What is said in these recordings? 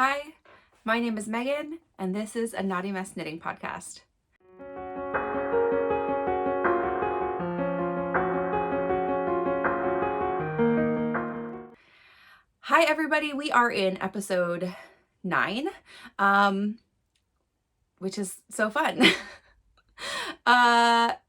Hi, my name is Megan, and this is a Naughty Mess Knitting Podcast. Hi, everybody. We are in episode 9, which is so fun.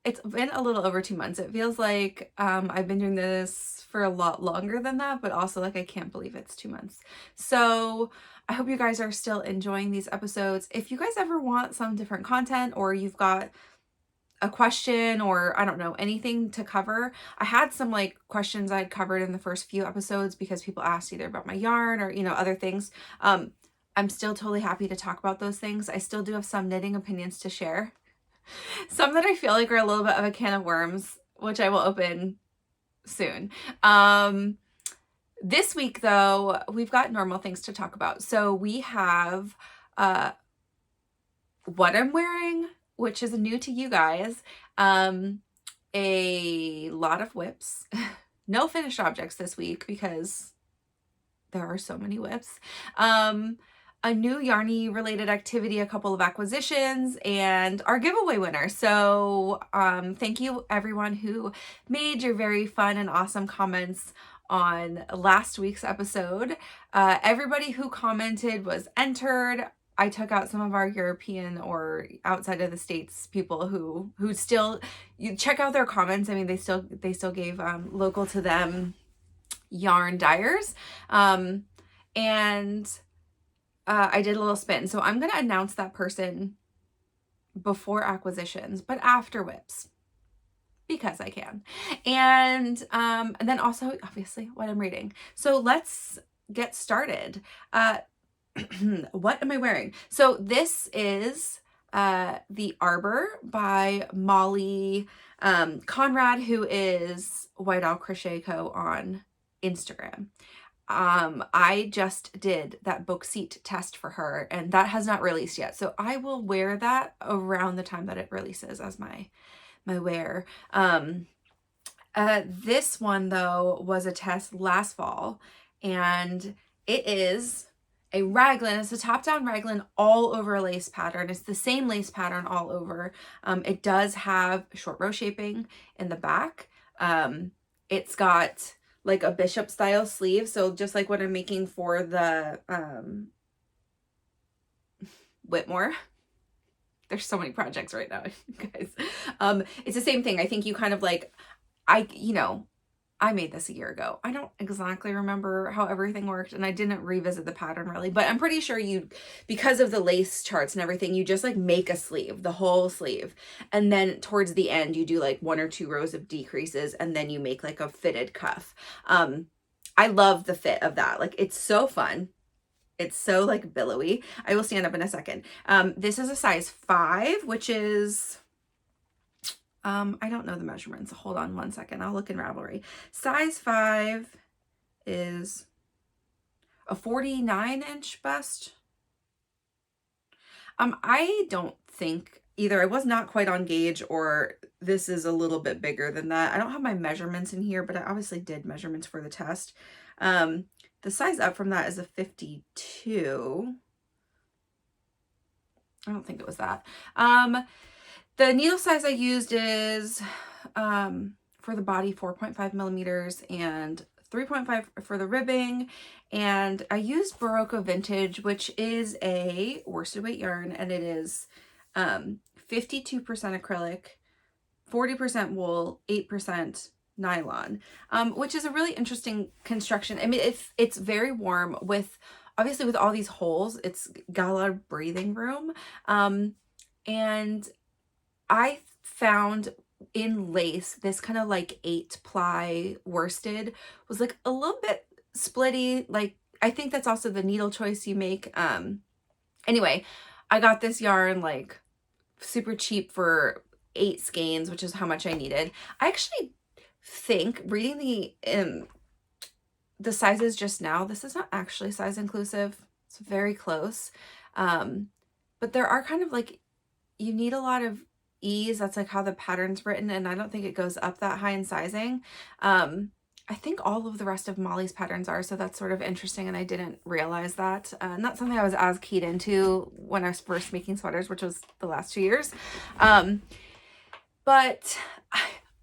It's been a little over 2 months. It feels like I've been doing this for a lot longer than that, but also like I can't believe it's 2 months. So I hope you guys are still enjoying these episodes. If you guys ever want some different content, or you've got a question, or I don't know, anything to cover. I had some like questions I'd covered in the first few episodes because people asked either about my yarn or, other things. I'm still totally happy to talk about those things. I still do have some knitting opinions to share. Some that I feel like are a little bit of a can of worms, which I will open soon. This week though, we've got normal things to talk about. So we have what I'm wearing, which is new to you guys, a lot of whips, no finished objects this week because there are so many whips, a new Yarny related activity, a couple of acquisitions, and our giveaway winner. So thank you everyone who made your very fun and awesome comments on last week's episode. Everybody who commented was entered. I took out some of our European or outside of the States people who still, you check out their comments. I mean, they still gave local to them yarn dyers. And I did a little spin. So I'm going to announce that person before acquisitions, but after whips, because I can. And then also obviously what I'm reading. So let's get started. What am I wearing? So this is The Arbor by Molly Conrad, who is White Owl Crochet Co. on Instagram. I just did that book seat test for her, and that has not released yet. So I will wear that around the time that it releases as my wear. This one though was a test last fall, and it is a raglan. It's a top-down raglan all over a lace pattern. It's the same lace pattern all over. It does have short row shaping in the back. It's got like a bishop style sleeve. So just like what I'm making for the Whitmore. There's so many projects right now, guys. It's the same thing. I think you kind of like, I made this a year ago. I don't exactly remember how everything worked, and I didn't revisit the pattern really, but I'm pretty sure because of the lace charts and everything, you just like make a sleeve, the whole sleeve. And then towards the end, you do like 1 or 2 rows of decreases, and then you make like a fitted cuff. I love the fit of that. Like, it's so fun. It's so like billowy. I will stand up in a second. This is a size 5, which is, I don't know the measurements. Hold on one second. I'll look in Ravelry. Size 5 is a 49-inch bust. I don't think either I was not quite on gauge, or this is a little bit bigger than that. I don't have my measurements in here, but I obviously did measurements for the test. The size up from that is a 52. I don't think it was that. The needle size I used is, for the body, 4.5 millimeters and 3.5 for the ribbing. And I used Borrego Vintage, which is a worsted weight yarn, and it is 52% acrylic, 40% wool, 8% nylon, which is a really interesting construction. I mean, it's very warm obviously with all these holes, it's got a lot of breathing room. And I found in lace, this kind of like 8-ply worsted was like a little bit splitty. Like, I think that's also the needle choice you make. Anyway, I got this yarn like super cheap for 8 skeins, which is how much I needed. I actually think, reading the sizes just now, this is not actually size inclusive. It's very close. But there are kind of like, you need a lot of ease. That's like how the pattern's written, and I don't think it goes up that high in sizing. I think all of the rest of Molly's patterns are, so that's sort of interesting, and I didn't realize that. Not something I was as keyed into when I was first making sweaters, which was the last 2 years. But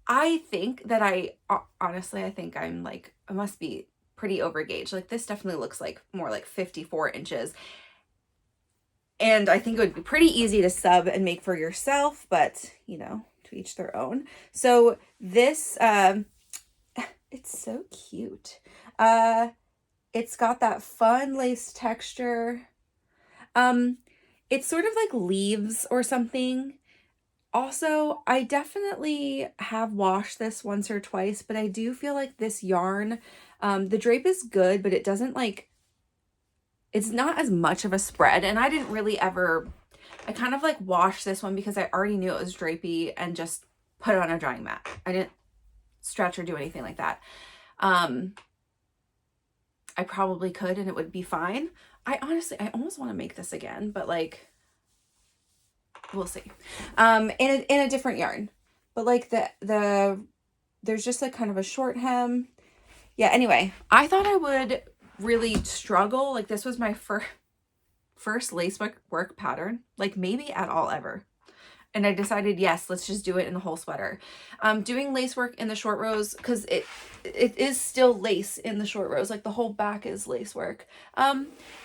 I think that honestly, I think I'm like, I must be pretty overgauged. Like this definitely looks like more like 54 inches. And I think it would be pretty easy to sub and make for yourself, but you know, to each their own. So this, it's so cute. It's got that fun lace texture. It's sort of like leaves or something. Also, I definitely have washed this once or twice, but I do feel like this yarn, the drape is good, but it doesn't like, it's not as much of a spread. And I didn't really ever, I kind of like washed this one because I already knew it was drapey and just put it on a drying mat. I didn't stretch or do anything like that. I probably could and it would be fine. I almost want to make this again, but like, we'll see. In a different yarn, but like there's just like kind of a short hem. Yeah. Anyway, I thought I would really struggle. Like this was my first lace work pattern, like maybe at all ever. And I decided, yes, let's just do it in the whole sweater. Doing lace work in the short rows, because it is still lace in the short rows. Like the whole back is lace work.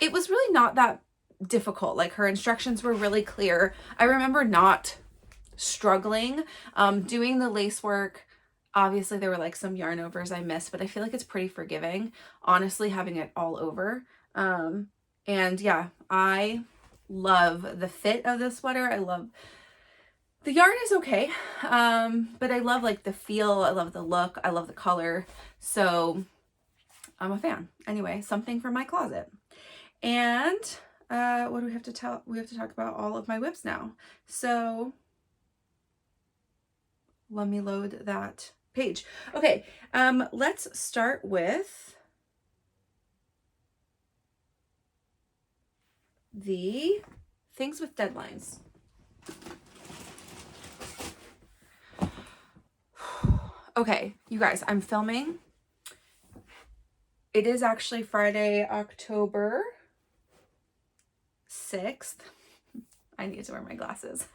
It was really not that difficult. Like her instructions were really clear. I remember not struggling doing the lace work. Obviously there were like some yarn overs I missed, but I feel like it's pretty forgiving, honestly, having it all over. And yeah, I love the fit of this sweater. I love the yarn is okay, but I love like the feel. I love the look. I love the color. So I'm a fan. Anyway, something for my closet. And what do we have to tell? We have to talk about all of my whips now. So let me load that page. Okay, let's start with the things with deadlines. Okay, you guys, I'm filming. It is actually Friday, October 6th. I need to wear my glasses.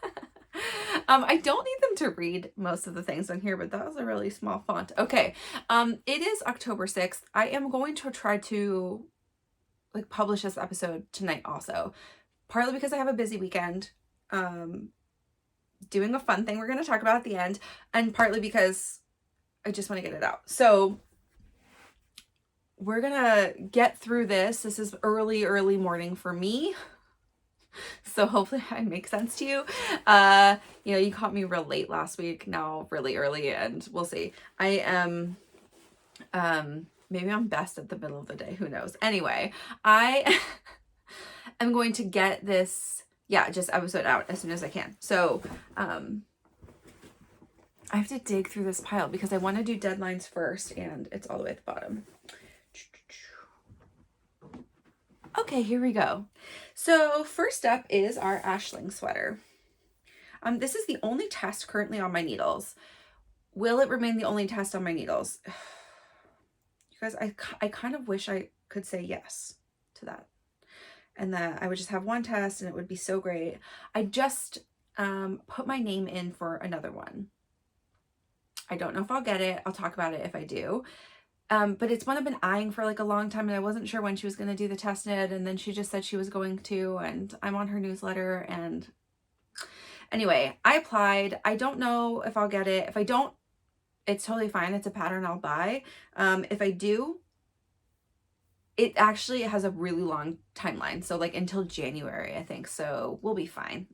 I don't need them to read most of the things on here, but that was a really small font. Okay, it is October 6th. I am going to try to like publish this episode tonight also, partly because I have a busy weekend, doing a fun thing we're going to talk about at the end, and partly because I just want to get it out. So we're going to get through this. This is early morning for me. So hopefully I make sense to you. You know, you caught me real late last week, now really early, and we'll see. I am, maybe I'm best at the middle of the day. Who knows? Anyway, I am going to get this, just episode out as soon as I can. So, I have to dig through this pile because I want to do deadlines first, and it's all the way at the bottom. Okay, here we go. So first up is our Ashling sweater. This is the only test currently on my needles. Will it remain the only test on my needles? You guys, I kind of wish I could say yes to that, and that I would just have one test and it would be so great. I just put my name in for another one. I don't know if I'll get it. I'll talk about it if I do. But it's one I've been eyeing for like a long time, and I wasn't sure when she was going to do the test knit, and then she just said she was going to, and I'm on her newsletter. And anyway, I applied. I don't know if I'll get it. If I don't, it's totally fine. It's a pattern I'll buy. If I do, it actually has a really long timeline. So like until January, I think. So we'll be fine.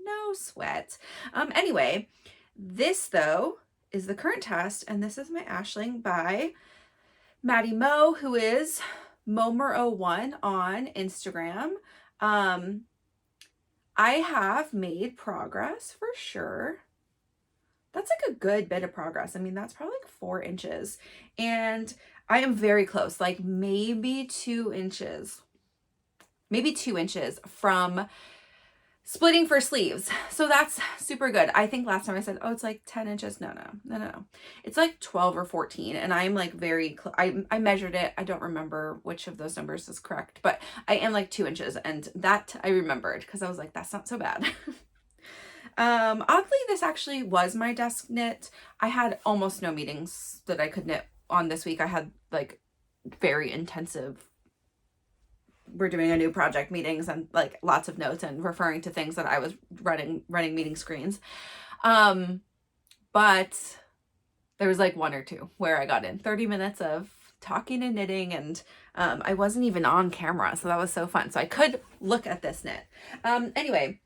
No sweat. Anyway, this though is the current test, and this is my Ashling by Maddy Mo, who is Momer01 on Instagram. I have made progress for sure. That's like a good bit of progress. I mean, that's probably like 4 inches, and I am very close, like maybe 2 inches from Splitting for sleeves. So that's super good. I think last time I said, oh, it's like 10 inches. No. It's like 12 or 14. And I'm like I measured it. I don't remember which of those numbers is correct, but I am like 2 inches. And that I remembered because I was like, that's not so bad. Oddly, this actually was my desk knit. I had almost no meetings that I could knit on this week. I had like very intensive, we're doing a new project meetings and like lots of notes and referring to things that I was running meeting screens. But there was like one or two where I got in 30 minutes of talking and knitting, and I wasn't even on camera. So that was so fun. So I could look at this knit. Anyway,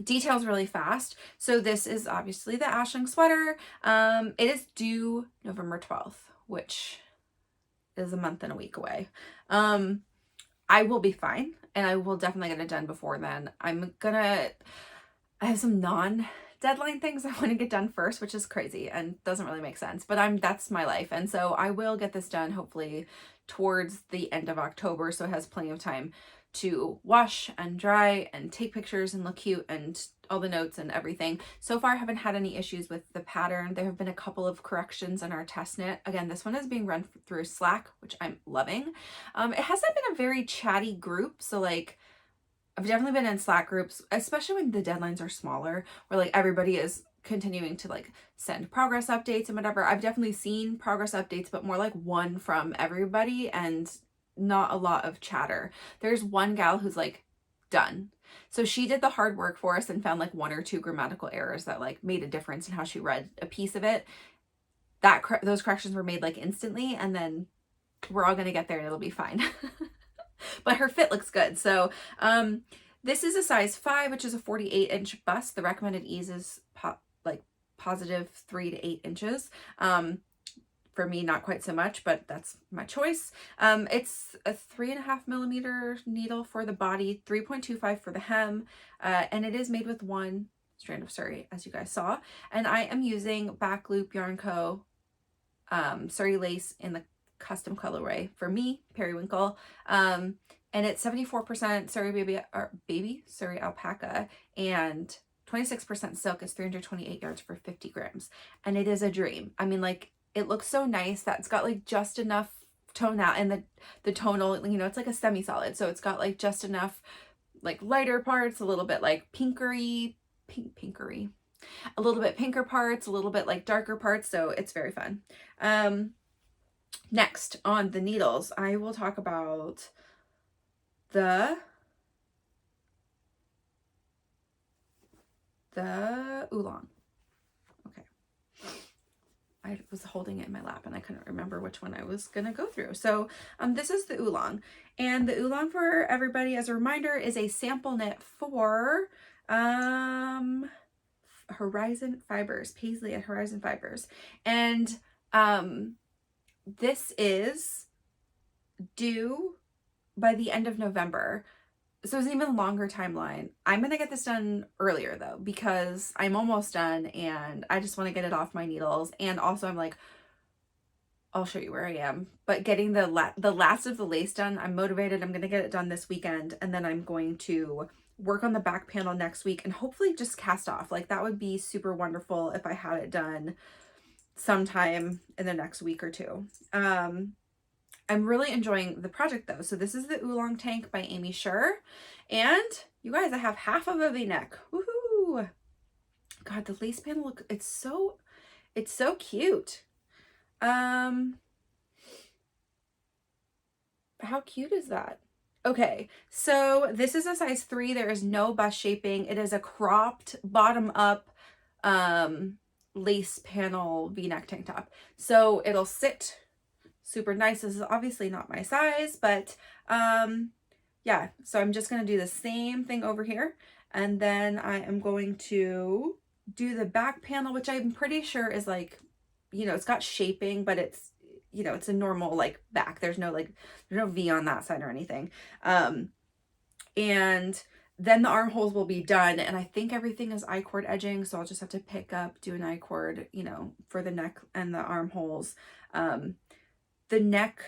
details really fast. So this is obviously the Ashling sweater. It is due November 12th, which is a month and a week away. I will be fine, and I will definitely get it done before then. I have some non-deadline things I want to get done first, which is crazy and doesn't really make sense, but that's my life. And so I will get this done hopefully towards the end of October, so it has plenty of time to wash and dry and take pictures and look cute and all the notes and everything. So far, I haven't had any issues with the pattern. There have been a couple of corrections in our test knit. Again, this one is being run through Slack, which I'm loving. It hasn't been a very chatty group. So like, I've definitely been in Slack groups, especially when the deadlines are smaller, where like everybody is continuing to like send progress updates and whatever. I've definitely seen progress updates, but more like one from everybody and not a lot of chatter. There's one gal who's like done. So she did the hard work for us and found like one or two grammatical errors that like made a difference in how she read a piece of it. Those corrections were made like instantly, and then we're all going to get there and it'll be fine. But her fit looks good. So this is a size 5, which is a 48-inch bust. The recommended ease is positive 3 to 8 inches. For me, not quite so much, but that's my choice. It's a 3.5 millimeter needle for the body, 3.25 for the hem, and it is made with 1 strand of Surrey, as you guys saw. And I am using Back Loop Yarn Co. Surrey lace in the custom colorway for me, periwinkle. And it's 74% Surrey Surrey alpaca and 26% silk. Is 328 yards for 50 grams. And it is a dream. I mean, like, it looks so nice that it's got like just enough tone out, and the tonal, you know, it's like a semi-solid. So it's got like just enough like lighter parts, a little bit like pinkery, a little bit pinker parts, a little bit like darker parts. So it's very fun. Next on the needles, I will talk about the Oolong. Okay. I was holding it in my lap and I couldn't remember which one I was going to go through. So this is the Oolong. And the Oolong, for everybody as a reminder, is a sample knit for Horizon Fibers, Paisley at Horizon Fibers. And this is due by the end of November. So it's an even longer timeline. I'm going to get this done earlier though, because I'm almost done and I just want to get it off my needles. And also I'm like, I'll show you where I am, but getting the last of the lace done, I'm motivated. I'm going to get it done this weekend, and then I'm going to work on the back panel next week and hopefully just cast off. Like, that would be super wonderful if I had it done sometime in the next week or two. I'm really enjoying the project though. So this is the Oolong Tank by Aimee Sher. And you guys, I have half of a V-neck. Woohoo! God, the lace panel, look, it's so cute. How cute is that? Okay, so this is a size 3. There is no bust shaping. It is a cropped bottom up lace panel V-neck tank top. So it'll sit super nice. This is obviously not my size, but yeah, so I'm just going to do the same thing over here, and then I am going to do the back panel, which I'm pretty sure is like, you know, it's got shaping, but it's, you know, it's a normal like back. There's no V on that side or anything. And then the armholes will be done, and I think everything is I-cord edging, so I'll just have to pick up, do an I-cord, you know, for the neck and the armholes. The neck,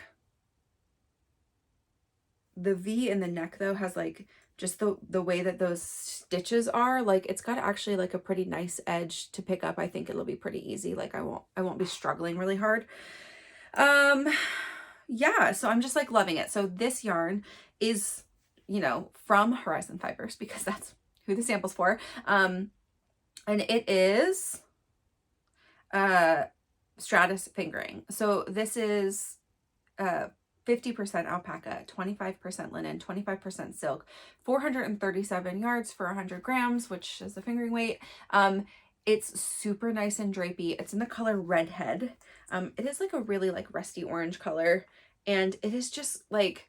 the V in the neck though has like just the way that those stitches are, like it's got actually like a pretty nice edge to pick up. I think it'll be pretty easy. Like I won't be struggling really hard. Yeah, so I'm just like loving it. So this yarn is, you know, from Horizon Fibers because that's who the sample's for. And it is Stratus fingering. So this is 50% alpaca, 25% linen, 25% silk, 437 yards for 100 grams, which is the fingering weight. It's super nice and drapey. It's in the color Redhead. It is like a really like rusty orange color, and it is just like,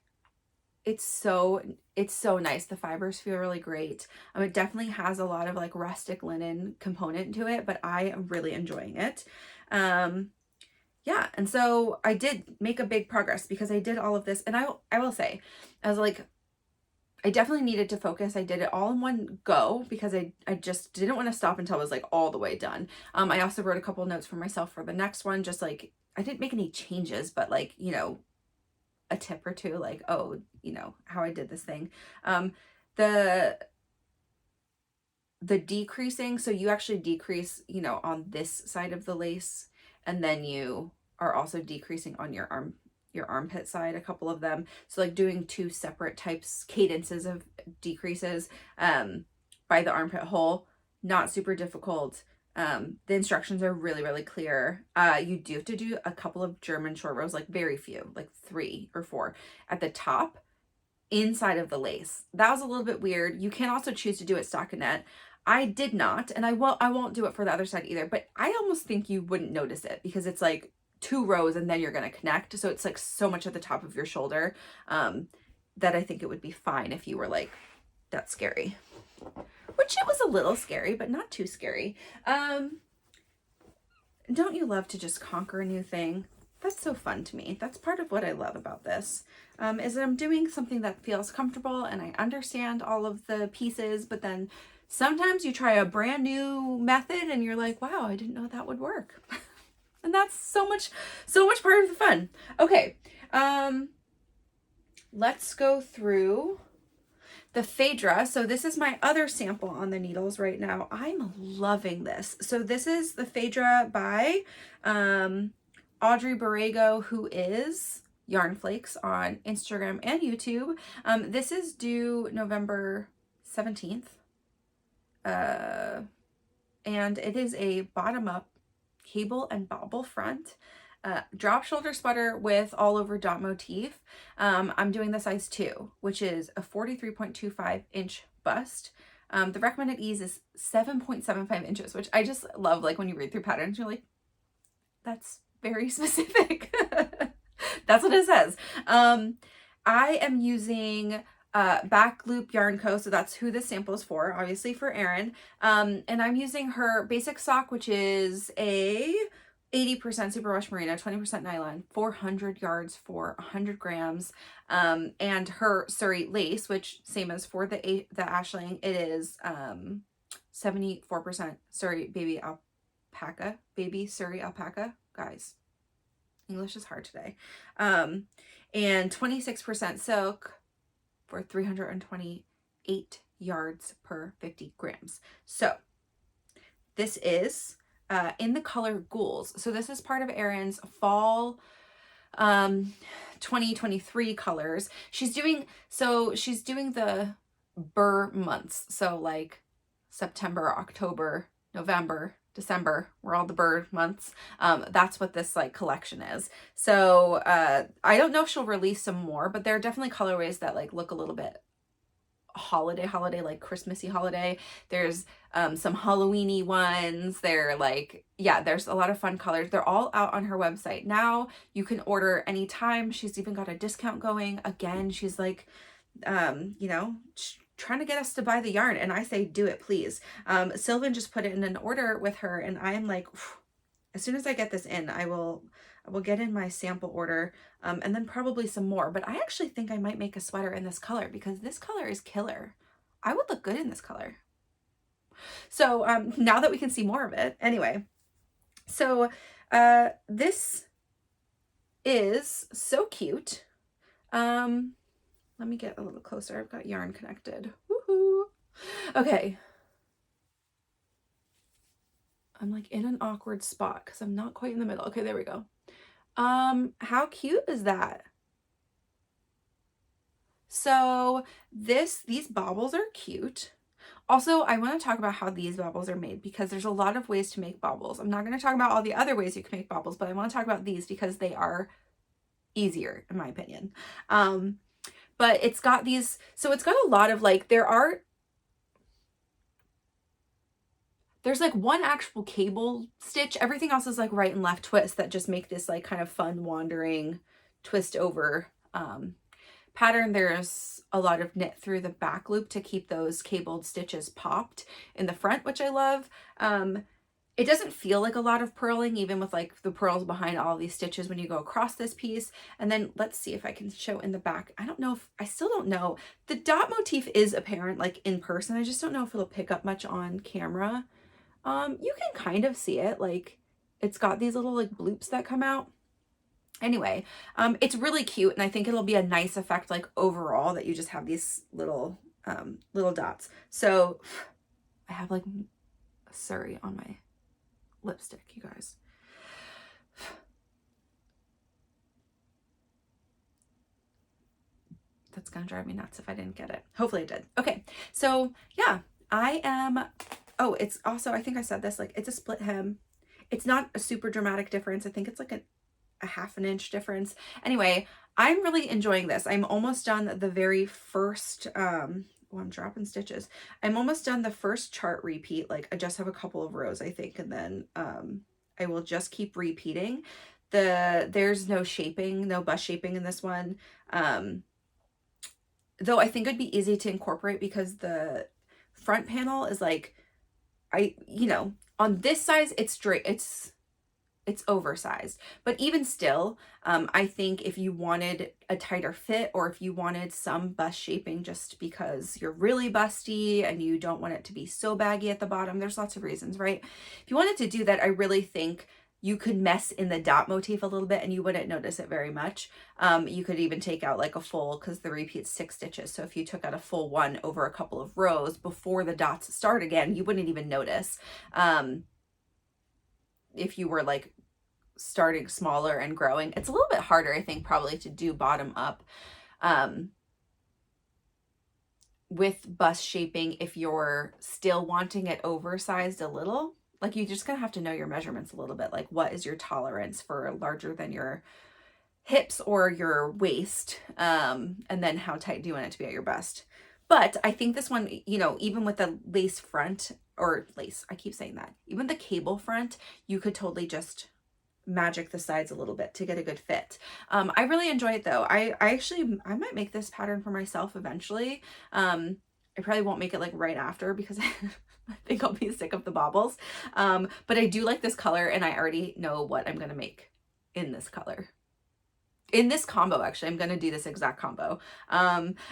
it's so nice. The fibers feel really great. It definitely has a lot of like rustic linen component to it, but I am really enjoying it. Yeah, and so I did make a big progress because I did all of this, and I will say, I was like, I definitely needed to focus. I did it all in one go because I just didn't want to stop until I was like all the way done. I also wrote a couple notes for myself for the next one, just like, I didn't make any changes, but like, you know, a tip or two, like, oh, you know, how I did this thing. The decreasing, so you actually decrease, you know, on this side of the lace, and then you are also decreasing on your armpit side, a couple of them. So like doing two separate cadences of decreases by the armpit hole, not super difficult. The instructions are really, really clear. You do have to do a couple of German short rows, like very few, like 3 or 4 at the top inside of the lace. That was a little bit weird. You can also choose to do it stockinette. I did not, and I won't do it for the other side either, but I almost think you wouldn't notice it because it's like 2 rows and then you're going to connect. So it's like so much at the top of your shoulder that I think it would be fine if you were like, that's scary. Which it was a little scary, but not too scary. Don't you love to just conquer a new thing? That's so fun to me. That's part of what I love about this, is that I'm doing something that feels comfortable and I understand all of the pieces, but then sometimes you try a brand new method and you're like, wow, I didn't know that would work. And that's so much part of the fun. Okay. Let's go through the Phaedra. So this is my other sample on the needles right now. I'm loving this. So this is the Phaedra by Audrey Borrego, who is Yarn Flakes on Instagram and YouTube. This is due November 17th. And it is a bottom-up cable and bobble front. Drop shoulder sweater with all over dot motif. I'm doing the size 2, which is a 43.25 inch bust. The recommended ease is 7.75 inches, which I just love. Like when you read through patterns, you're like, that's very specific. That's what it says. I am using Back Loop Yarn Co. So that's who this sample is for, obviously for Erin. And I'm using her basic sock, which is a 80% superwash merino, 20% nylon, 400 yards for 100 grams. And her Surrey lace, which same as for the Ashling, it is 74% Surrey baby alpaca, baby Surrey alpaca. Guys, English is hard today. And 26% silk for 328 yards per 50 grams. So this is in the color Ghouls. So this is part of Erin's fall 2023 colors. She's doing the Burr months. So like September, October, November, December, were all the Burr months. That's what this like collection is. So I don't know if she'll release some more, but there are definitely colorways that like look a little bit holiday, like Christmassy holiday. There's some Halloweeny ones. They're like, yeah, there's a lot of fun colors. They're all out on her website now. You can order anytime. She's even got a discount going. Again, she's like, you know, trying to get us to buy the yarn, and I say do it, please. Sylvan just put it in an order with her, and I'm like, as soon as I get this in, I will get in my sample order, and then probably some more. But I actually think I might make a sweater in this color because this color is killer. I would look good in this color. So now that we can see more of it, anyway. So this is so cute. Let me get a little closer. I've got yarn connected. Woohoo! Okay. I'm like in an awkward spot because I'm not quite in the middle. Okay, there we go. How cute is that? So these baubles are cute. Also, I want to talk about how these baubles are made because there's a lot of ways to make baubles. I'm not going to talk about all the other ways you can make baubles, but I want to talk about these because they are easier in my opinion. But it's got these, so it's got a lot of like, there's like one actual cable stitch. Everything else is like right and left twists that just make this like kind of fun wandering twist over pattern. There's a lot of knit through the back loop to keep those cabled stitches popped in the front, which I love. It doesn't feel like a lot of purling, even with like the purls behind all these stitches when you go across this piece. And then let's see if I can show in the back. I still don't know. The dot motif is apparent like in person. I just don't know if it'll pick up much on camera. You can kind of see it, like it's got these little like bloops that come out. Anyway, it's really cute, and I think it'll be a nice effect like overall that you just have these little dots. So I have like Surrey on my lipstick, you guys. That's gonna drive me nuts if I didn't get it. Hopefully it did. Okay, so yeah, oh, it's also, I think I said this, like it's a split hem. It's not a super dramatic difference. I think it's like a half an inch difference. Anyway, I'm really enjoying this. I'm almost done the very first, oh, I'm dropping stitches. I'm almost done the first chart repeat. Like I just have a couple of rows, I think, and then I will just keep repeating. There's no shaping, no bust shaping in this one. Though I think it'd be easy to incorporate because the front panel is like, on this size, it's straight, it's oversized, but even still, I think if you wanted a tighter fit or if you wanted some bust shaping just because you're really busty and you don't want it to be so baggy at the bottom, there's lots of reasons, right? If you wanted to do that, I really think you could mess in the dot motif a little bit and you wouldn't notice it very much. You could even take out like a full, because the repeat's 6 stitches. So if you took out a full one over a couple of rows before the dots start again, you wouldn't even notice. If you were like starting smaller and growing, it's a little bit harder, I think, probably to do bottom up with bust shaping if you're still wanting it oversized a little. Like you're just gonna have to know your measurements a little bit, like what is your tolerance for larger than your hips or your waist, and then how tight do you want it to be at your bust. But I think this one, even with the lace front, or lace, I keep saying that, even the cable front, you could totally just magic the sides a little bit to get a good fit. I really enjoy it though. I might make this pattern for myself eventually. I probably won't make it like right after because I think I'll be sick of the baubles. But I do like this color and I already know what I'm going to make in this color. In this combo, actually, I'm going to do this exact combo.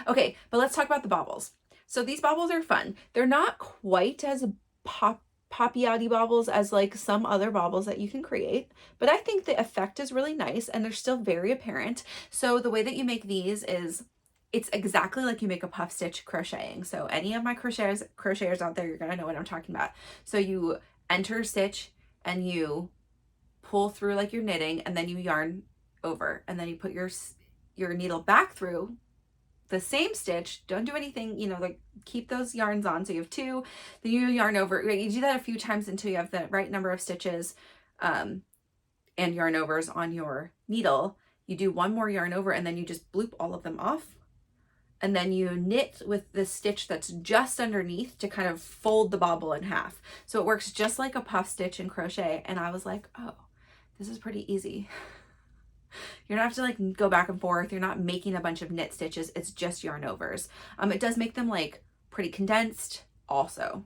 Okay, but let's talk about the baubles. So these baubles are fun. They're not quite as poppy-outy baubles as like some other baubles that you can create, but I think the effect is really nice and they're still very apparent. So the way that you make these is it's exactly like you make a puff stitch crocheting. So any of my crocheters out there, you're gonna know what I'm talking about. So you enter stitch and you pull through like you're knitting, and then you yarn over, and then you put your needle back through the same stitch. Don't do anything, like keep those yarns on. So you have 2, then you yarn over. You do that a few times until you have the right number of stitches and yarn overs on your needle. You do 1 more yarn over and then you just bloop all of them off. And then you knit with the stitch that's just underneath to kind of fold the bauble in half. So it works just like a puff stitch in crochet. And I was like, oh, this is pretty easy. You don't have to like go back and forth. You're not making a bunch of knit stitches. It's just yarn overs. It does make them like pretty condensed also.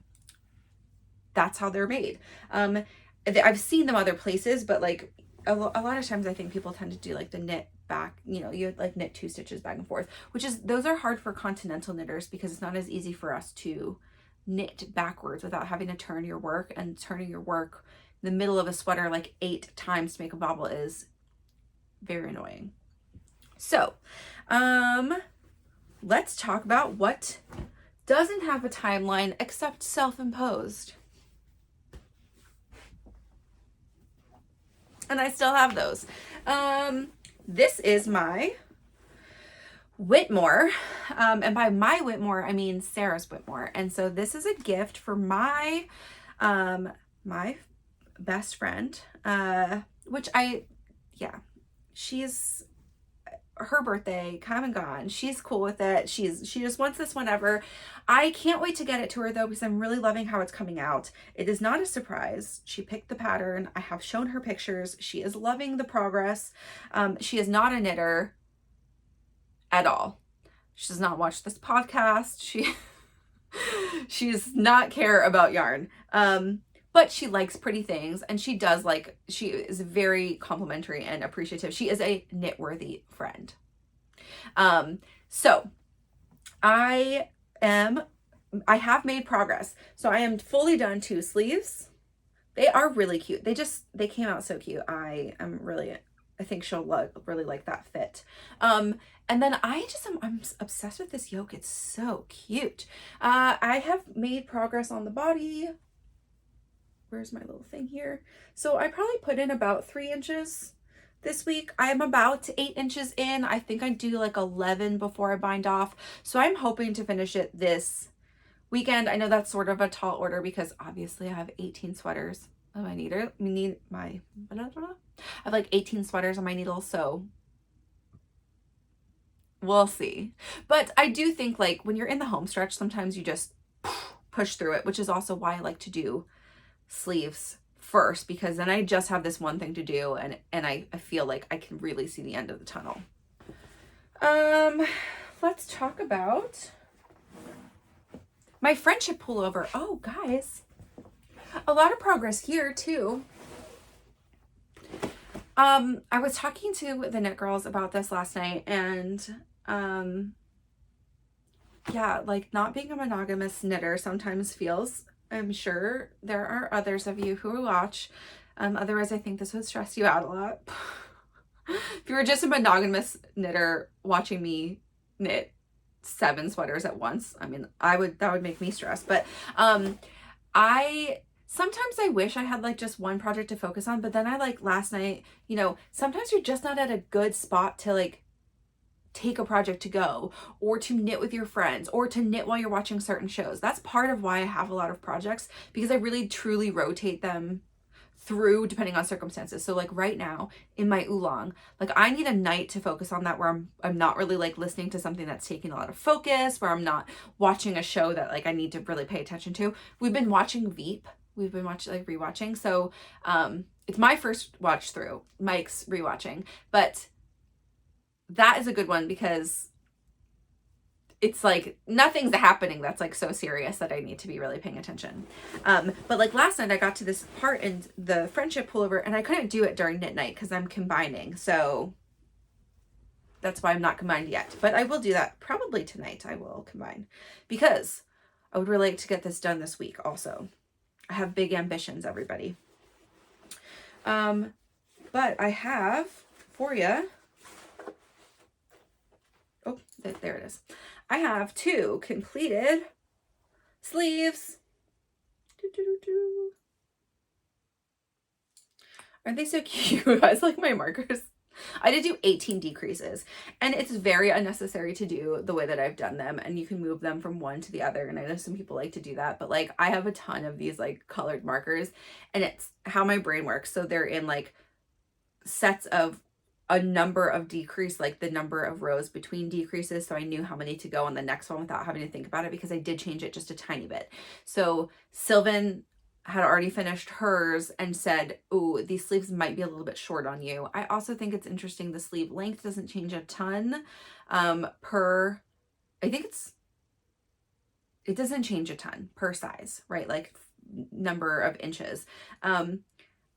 That's how they're made. I've seen them other places, but like a lot of times I think people tend to do like the knit back, you like knit 2 stitches back and forth, those are hard for continental knitters because it's not as easy for us to knit backwards without having to turn your work, and turning your work in the middle of a sweater like 8 times to make a bauble is very annoying. So, let's talk about what doesn't have a timeline except self-imposed. And I still have those. This is my Whitmore. And by my Whitmore, I mean Sarah's Whitmore. And so this is a gift for my my best friend, which she's, her birthday come and gone. She's cool with it. She just wants this whenever. I can't wait to get it to her though, because I'm really loving how it's coming out. It is not a surprise. She picked the pattern. I have shown her pictures. She is loving the progress. She is not a knitter at all. She does not watch this podcast. She does not care about yarn. But she likes pretty things, and she is very complimentary and appreciative. She is a knit-worthy friend. So I have made progress. So I am fully done 2 sleeves. They are really cute. They came out so cute. I think she'll really like that fit. And then I'm obsessed with this yoke. It's so cute. I have made progress on the body. Where's my little thing here? So I probably put in about 3 inches this week. I'm about 8 inches in. I think I do like 11 before I bind off. So I'm hoping to finish it this weekend. I know that's sort of a tall order because obviously I have 18 sweaters on my needle. I have like 18 sweaters on my needle, so we'll see. But I do think like when you're in the home stretch, sometimes you just push through it, which is also why I like to do sleeves first, because then I just have this one thing to do, and I feel like I can really see the end of the tunnel. Let's talk about my friendship pullover. Oh, guys, a lot of progress here too. I was talking to the knit girls about this last night, and yeah, like not being a monogamous knitter sometimes feels, I'm sure there are others of you who watch. Otherwise, I think this would stress you out a lot. If you were just a monogamous knitter watching me knit 7 sweaters at once, I mean, that would make me stressed. But sometimes I wish I had like just one project to focus on. But then last night, sometimes you're just not at a good spot to like take a project to go, or to knit with your friends, or to knit while you're watching certain shows. That's part of why I have a lot of projects, because I really truly rotate them through depending on circumstances. So like right now in my Oolong, like I need a night to focus on that, where I'm not really like listening to something that's taking a lot of focus, where I'm not watching a show that like I need to really pay attention to. We've been watching Veep. We've been rewatching. So it's my first watch through. Mike's rewatching, but that is a good one because it's like nothing's happening that's like so serious that I need to be really paying attention. But like last night I got to this part in the friendship pullover, and I couldn't do it during knit night because I'm combining. So that's why I'm not combined yet. But I will do that probably tonight. I will combine because I would really like to get this done this week also. I have big ambitions, everybody. But I have for you. Oh, there it is. I have 2 completed sleeves. Aren't they so cute? I like my markers. I did do 18 decreases, and it's very unnecessary to do the way that I've done them, and you can move them from one to the other, and I know some people like to do that, but like I have a ton of these like colored markers, and it's how my brain works. So they're in like sets of a number of decrease, like the number of rows between decreases, so I knew how many to go on the next one without having to think about it, because I did change it just a tiny bit. So Sylvan had already finished hers and said, "Ooh, these sleeves might be a little bit short on you." I also think it's interesting the sleeve length doesn't change a ton per, I think it doesn't change a ton per size, right? Like number of inches.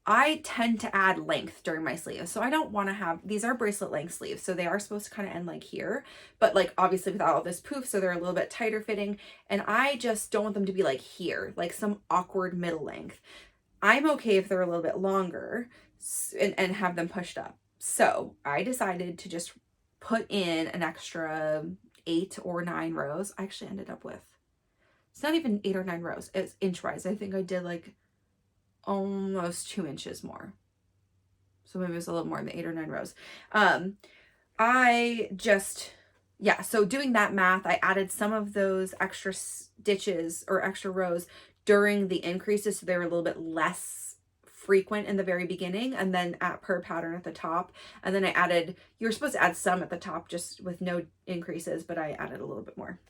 I tend to add length during my sleeves. So I don't want to have, these are bracelet length sleeves, so they are supposed to kind of end like here, but like obviously without all this poof, so they're a little bit tighter fitting, and I just don't want them to be like here, like some awkward middle length. I'm okay if they're a little bit longer and have them pushed up. So I decided to just put in an extra 8 or 9 rows. I actually ended up with, it's not even 8 or 9 rows. It's inchwise. I think I did like almost 2 inches more. So maybe it was a little more than 8 or 9 rows. I just, yeah, so doing that math, I added some of those extra stitches or extra rows during the increases, so they were a little bit less frequent in the very beginning, and then at per pattern at the top. And then I added, you were supposed to add some at the top just with no increases, but I added a little bit more.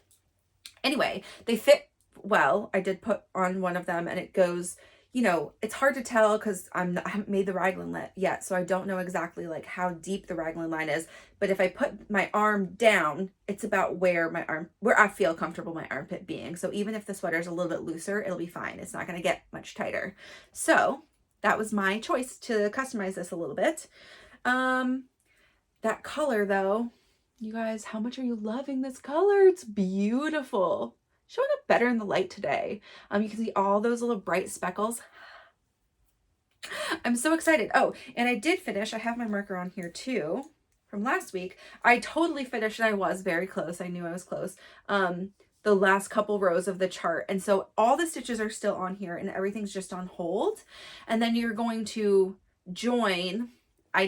Anyway, they fit well. I did put on one of them, and it goes, you know, it's hard to tell because I haven't made the raglan yet, so I don't know exactly like how deep the raglan line is. But if I put my arm down, it's about where I feel comfortable my armpit being. So even if the sweater is a little bit looser, it'll be fine. It's not going to get much tighter. So that was my choice to customize this a little bit. That color though, you guys, how much are you loving this color? It's beautiful. Showing up better in the light today. You can see all those little bright speckles. I'm so excited. Oh, and I did finish. I have my marker on here too from last week. I totally finished, and I was very close. I knew I was close. The last couple rows of the chart. And so all the stitches are still on here and everything's just on hold. And then you're going to join.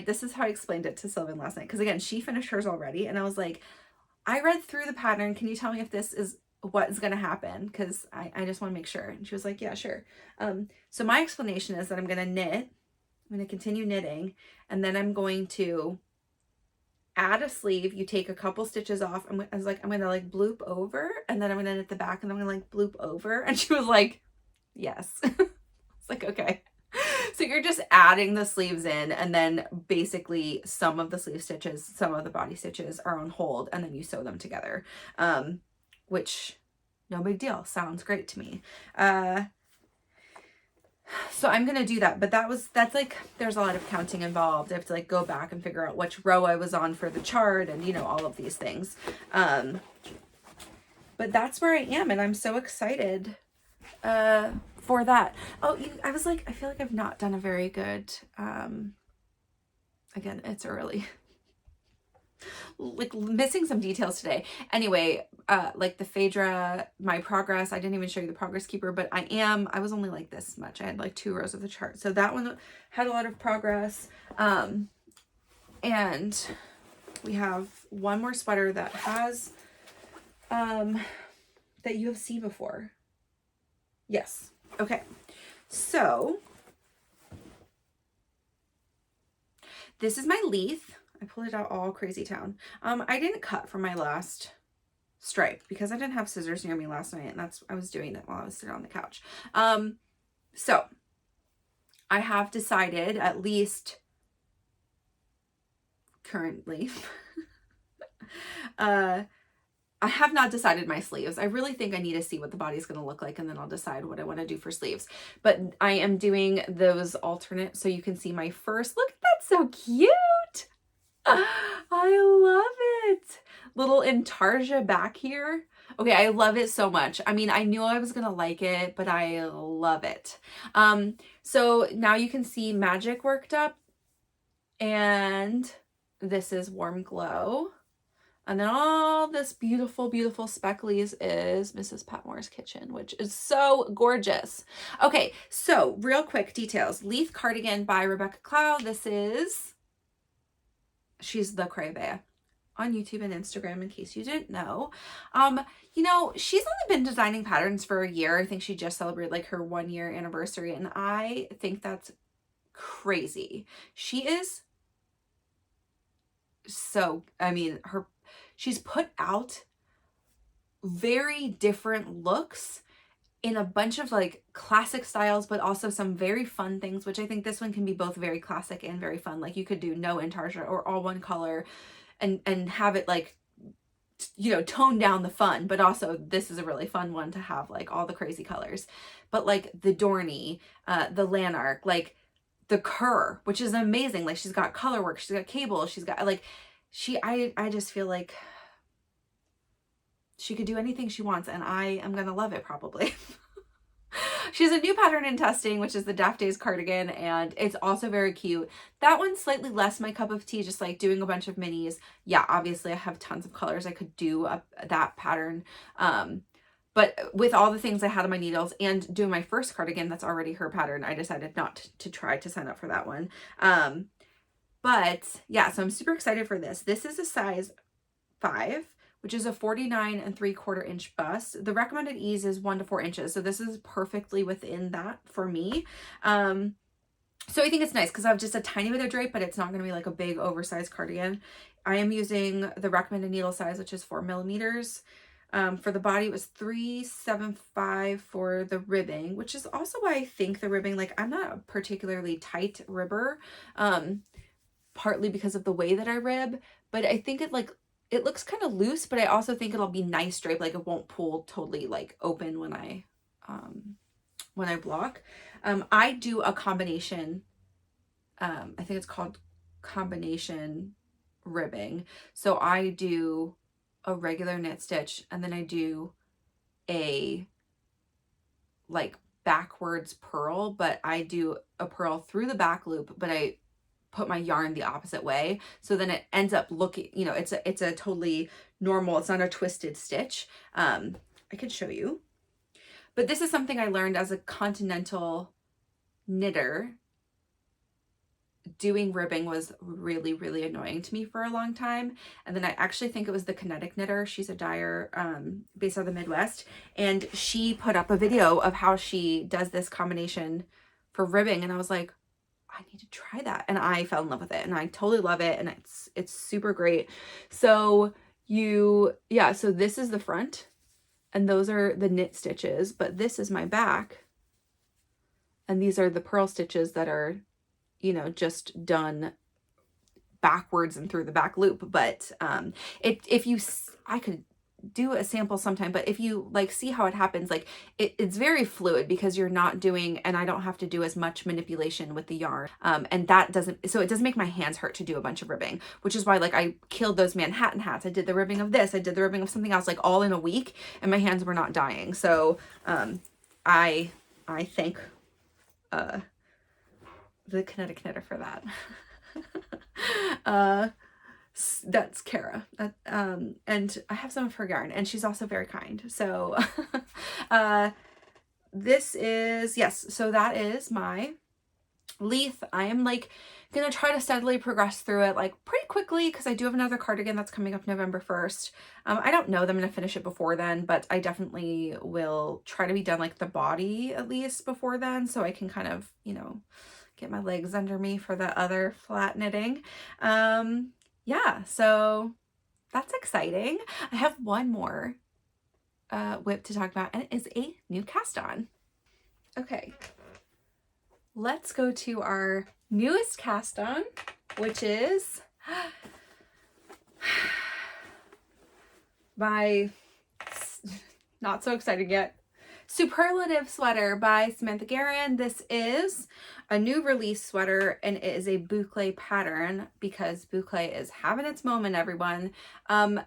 This is how I explained it to Sylvan last night. Because again, she finished hers already. And I was like, I read through the pattern. Can you tell me if this is what is going to happen? Because I just want to make sure. And she was like, yeah, sure. So my explanation is that I'm going to knit. I'm going to continue knitting. And then I'm going to add a sleeve. You take a couple stitches off. I was like, I'm going to like bloop over. And then I'm going to knit the back. And then I'm going to like bloop over. And she was like, yes. It's like, okay. So you're just adding the sleeves in, and then basically some of the sleeve stitches, some of the body stitches are on hold, and then you sew them together. Which no big deal. Sounds great to me. So I'm going to do that, but that's like, there's a lot of counting involved. I have to like go back and figure out which row I was on for the chart and, you know, all of these things. But that's where I am, and I'm so excited, for that. Oh, I was like, I feel like I've not done a very good, again, it's early. Like missing some details today. Anyway, like the Phaedra, my progress, I didn't even show you the progress keeper, but I was only like this much. I had like 2 rows of the chart. So that one had a lot of progress. And we have one more sweater that has, that you have seen before. Yes. Okay. So this is my Leith. I pulled it out all crazy town. I didn't cut from my last stripe because I didn't have scissors near me last night, and I was doing it while I was sitting on the couch. So I have decided, at least currently, I have not decided my sleeves. I really think I need to see what the body's going to look like, and then I'll decide what I want to do for sleeves. But I am doing those alternate, so you can see my first. Look at that, so cute. I love it. Little intarsia back here. Okay, I love it so much. I mean, I knew I was going to like it, but I love it. So now you can see Magic worked up, and this is Warm Glow. And then all this beautiful, beautiful specklies is Mrs. Patmore's Kitchen, which is so gorgeous. Okay, so real quick details. Leith Cardigan by Rebecca Clow. She's the Crave on YouTube and Instagram, in case you didn't know. You know, she's only been designing patterns for a year. I think she just celebrated like her 1-year anniversary, and I think that's crazy. She is so, I mean, she's put out very different looks in a bunch of like classic styles, but also some very fun things, which I think this one can be both very classic and very fun. Like you could do no intarsia or all one color and have it like, you know, tone down the fun, but also this is a really fun one to have like all the crazy colors. But like the Dorney, the Lanark, like the Kerr, which is amazing. Like she's got color work, she's got cable, she's got like, I just feel like she could do anything she wants, and I am going to love it probably. She has a new pattern in testing, which is the Daft Days cardigan, and it's also very cute. That one's slightly less my cup of tea, just like doing a bunch of minis. Yeah, obviously I have tons of colors I could do that pattern. But with all the things I had on my needles and doing my first cardigan that's already her pattern, I decided not to try to sign up for that one. But yeah, so I'm super excited for this. This is a size 5, which is a 49 3/4 inch bust. The recommended ease is 1 to 4 inches. So this is perfectly within that for me. So I think it's nice because I have just a tiny bit of drape, but it's not going to be like a big oversized cardigan. I am using the recommended needle size, which is 4 millimeters. For the body, it was 375 for the ribbing, which is also why I think the ribbing, like I'm not a particularly tight ribber, partly because of the way that I rib, but I think it looks kind of loose, but I also think it'll be nice drape. Like it won't pull totally like open when I block. I do a combination, I think it's called combination ribbing. So I do a regular knit stitch, and then I do a like backwards purl, but I do a purl through the back loop, but I put my yarn the opposite way. So then it ends up looking, you know, it's a totally normal, it's not a twisted stitch. I can show you, but this is something I learned as a continental knitter. Doing ribbing was really, really annoying to me for a long time. And then I actually think it was the Kinetic Knitter. She's a dyer based out of the Midwest. And she put up a video of how she does this combination for ribbing. And I was like, I need to try that. And I fell in love with it. And I totally love it. And it's super great. So so this is the front. And those are the knit stitches. But this is my back. And these are the purl stitches that are, you know, just done backwards and through the back loop. But I could do a sample sometime, but if you like see how it happens, like it's very fluid because you're not doing, and I don't have to do as much manipulation with the yarn. And that doesn't make my hands hurt to do a bunch of ribbing, which is why like I killed those Manhattan hats. I did the ribbing of this, I did the ribbing of something else, like all in a week, and my hands were not dying. So I thank the Kinetic Knitter for that. That's Kara. And I have some of her yarn, and she's also very kind. So this is, yes, so that is my Leaf. I am like gonna try to steadily progress through it like pretty quickly because I do have another cardigan that's coming up November 1st. I don't know that I'm gonna finish it before then, but I definitely will try to be done like the body at least before then, so I can kind of, you know, get my legs under me for the other flat knitting. Yeah, so that's exciting. I have one more whip to talk about, and it is a new cast on. Okay, let's go to our newest cast on, which is my not so excited yet Superlative sweater by Samantha Guerin. This is a new release sweater, and it is a boucle pattern because boucle is having its moment, everyone.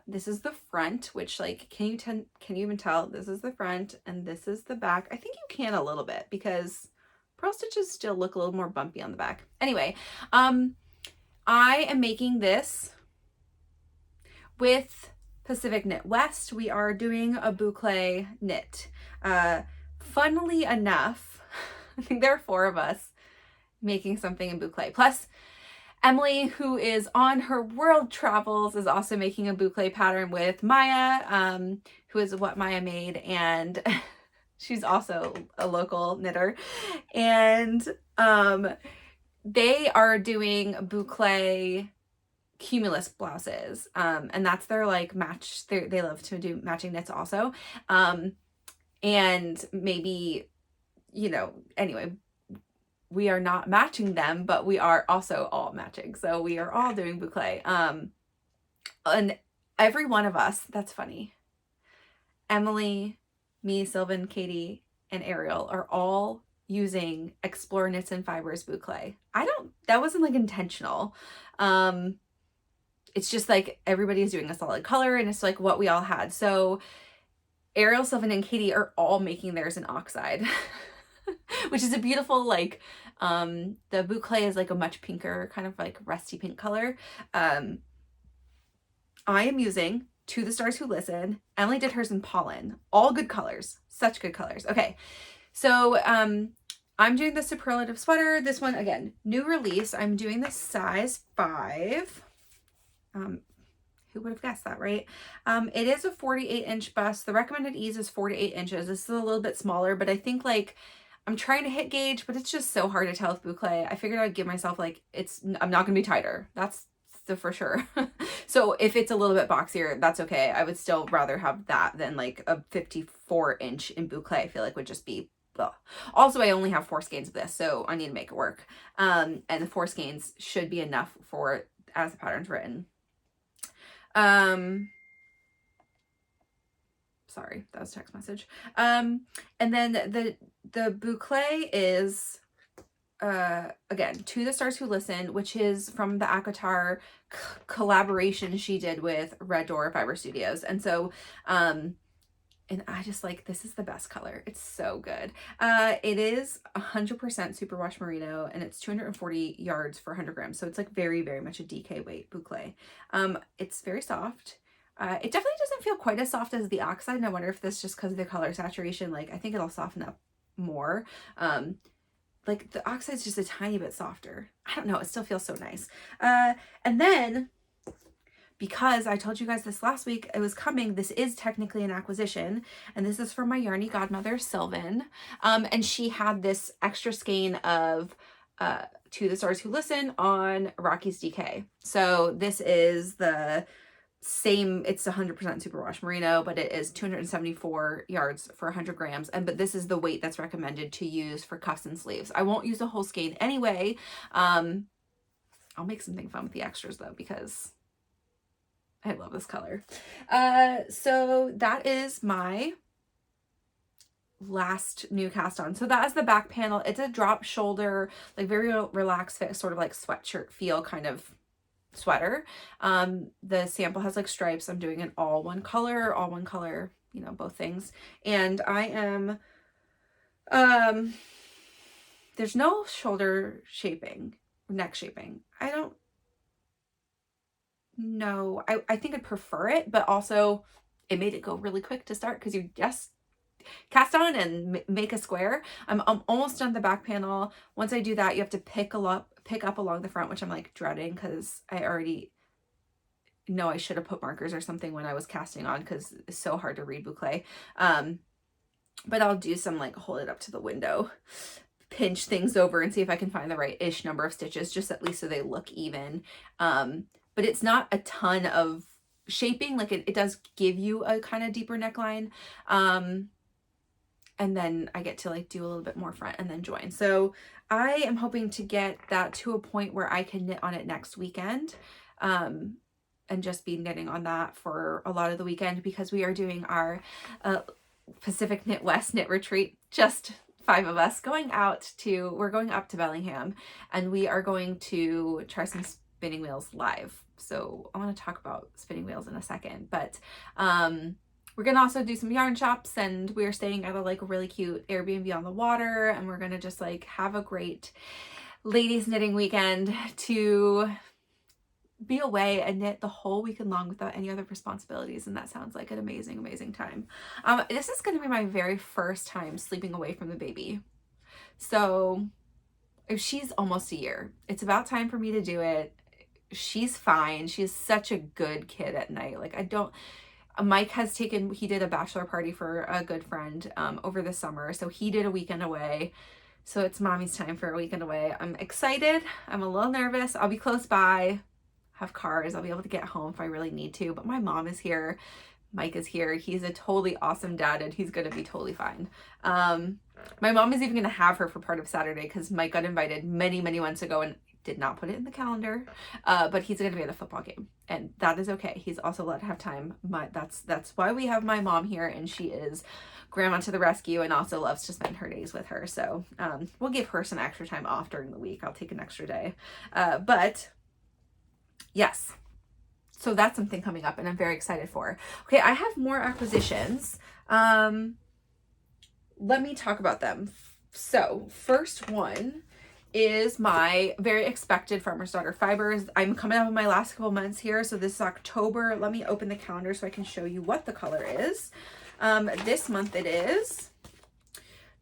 This is the front, which like, can you even tell? This is the front and this is the back. I think you can a little bit because pearl stitches still look a little more bumpy on the back. Anyway, I am making this with Pacific Knit West. We are doing a boucle knit. Funnily enough, I think there are 4 of us making something in boucle. Plus Emily, who is on her world travels, is also making a boucle pattern with Maya, who is What Maya Made, and she's also a local knitter. And they are doing boucle cumulus blouses, and that's their like match. They love to do matching knits also. And maybe, you know, anyway, we are not matching them, but we are also all matching. So we are all doing boucle. And every one of us, that's funny. Emily, me, Sylvan, Katie, and Ariel are all using Explore Knits and Fibers boucle. That wasn't like intentional. It's just like everybody is doing a solid color, and it's like what we all had. So Ariel, Sylvan, and Katie are all making theirs in oxide. which is a beautiful, like, the Boucle is like a much pinker, kind of like rusty pink color. I am using To the Stars Who Listen. Emily did hers in Pollen. All good colors. Such good colors. Okay. So, I'm doing the Superlative sweater. This one, again, new release. I'm doing the size 5. Who would have guessed that, right? It is a 48-inch bust. The recommended ease is 4 to 8 inches. This is a little bit smaller, but I think, like, I'm trying to hit gauge, but it's just so hard to tell with Boucle. I figured I'd give myself, like, I'm not going to be tighter. That's for sure. So if it's a little bit boxier, that's okay. I would still rather have that than like a 54-inch in Boucle. I feel like would just be, ugh. Also, I only have 4 skeins of this, so I need to make it work. And the 4 skeins should be enough for as the pattern's written. Sorry, that was a text message. And then the Boucle is, again, To the Stars Who Listen, which is from the Akatar collaboration she did with Red Door Fiber Studios. And so, and I just like, this is the best color. It's so good. It is 100% superwash merino, and it's 240 yards for 100 grams. So it's like very, very much a DK weight Boucle. It's very soft. It definitely doesn't feel quite as soft as the oxide, and I wonder if this just because of the color saturation, like, I think it'll soften up more. Like, the oxide's just a tiny bit softer. I don't know. It still feels so nice. And then, because I told you guys this last week, it was coming. This is technically an acquisition. And this is from my Yarny godmother, Sylvan. And she had this extra skein of To the Stars Who Listen on Rockies DK. So this is the same, it's 100% superwash merino, but it is 274 yards for 100 grams. But this is the weight that's recommended to use for cuffs and sleeves. I won't use the whole skein anyway. I'll make something fun with the extras though, because I love this color. So that is my last new cast on. So that is the back panel. It's a drop shoulder, like very relaxed fit, sort of like sweatshirt feel kind of sweater. The sample has like stripes. I'm doing an all one color, you know, both things. And I am, there's no shoulder shaping, neck shaping. I don't know. I think I'd prefer it, but also it made it go really quick to start because you just cast on and make a square. I'm almost done the back panel. Once I do that, you have to pick up along the front, which I'm like dreading because I already know I should have put markers or something when I was casting on because it's so hard to read Boucle. But I'll do some like hold it up to the window, pinch things over and see if I can find the right-ish number of stitches, just at least so they look even. But it's not a ton of shaping. Like it does give you a kind of deeper neckline. And then I get to like do a little bit more front and then join. So I am hoping to get that to a point where I can knit on it next weekend. And just be knitting on that for a lot of the weekend because we are doing our Pacific Knit West knit retreat. Just 5 of us we're going up to Bellingham and we are going to try some spinning wheels live. So I want to talk about spinning wheels in a second, but we're going to also do some yarn shops, and we're staying at a like really cute Airbnb on the water, and we're going to just like have a great ladies knitting weekend to be away and knit the whole weekend long without any other responsibilities. And that sounds like an amazing, amazing time. This is going to be my very first time sleeping away from the baby. So if she's almost a year, it's about time for me to do it. She's fine. She's such a good kid at night. Like Mike he did a bachelor party for a good friend over the summer. So he did a weekend away. So it's mommy's time for a weekend away. I'm excited. I'm a little nervous. I'll be close by, have cars. I'll be able to get home if I really need to. But my mom is here. Mike is here. He's a totally awesome dad and he's going to be totally fine. My mom is even going to have her for part of Saturday because Mike got invited many, many months ago and did not put it in the calendar. But he's going to be at a football game and that is okay. He's also allowed to have time. That's why we have my mom here, and she is grandma to the rescue and also loves to spend her days with her. So we'll give her some extra time off during the week. I'll take an extra day. But yes, so that's something coming up and I'm very excited for. Okay, I have more acquisitions. Let me talk about them. So first one is my very expected Farmer's Daughter fibers. I'm coming up on my last couple months here. So this is October. Let me open the calendar so I can show you what the color is. This month it is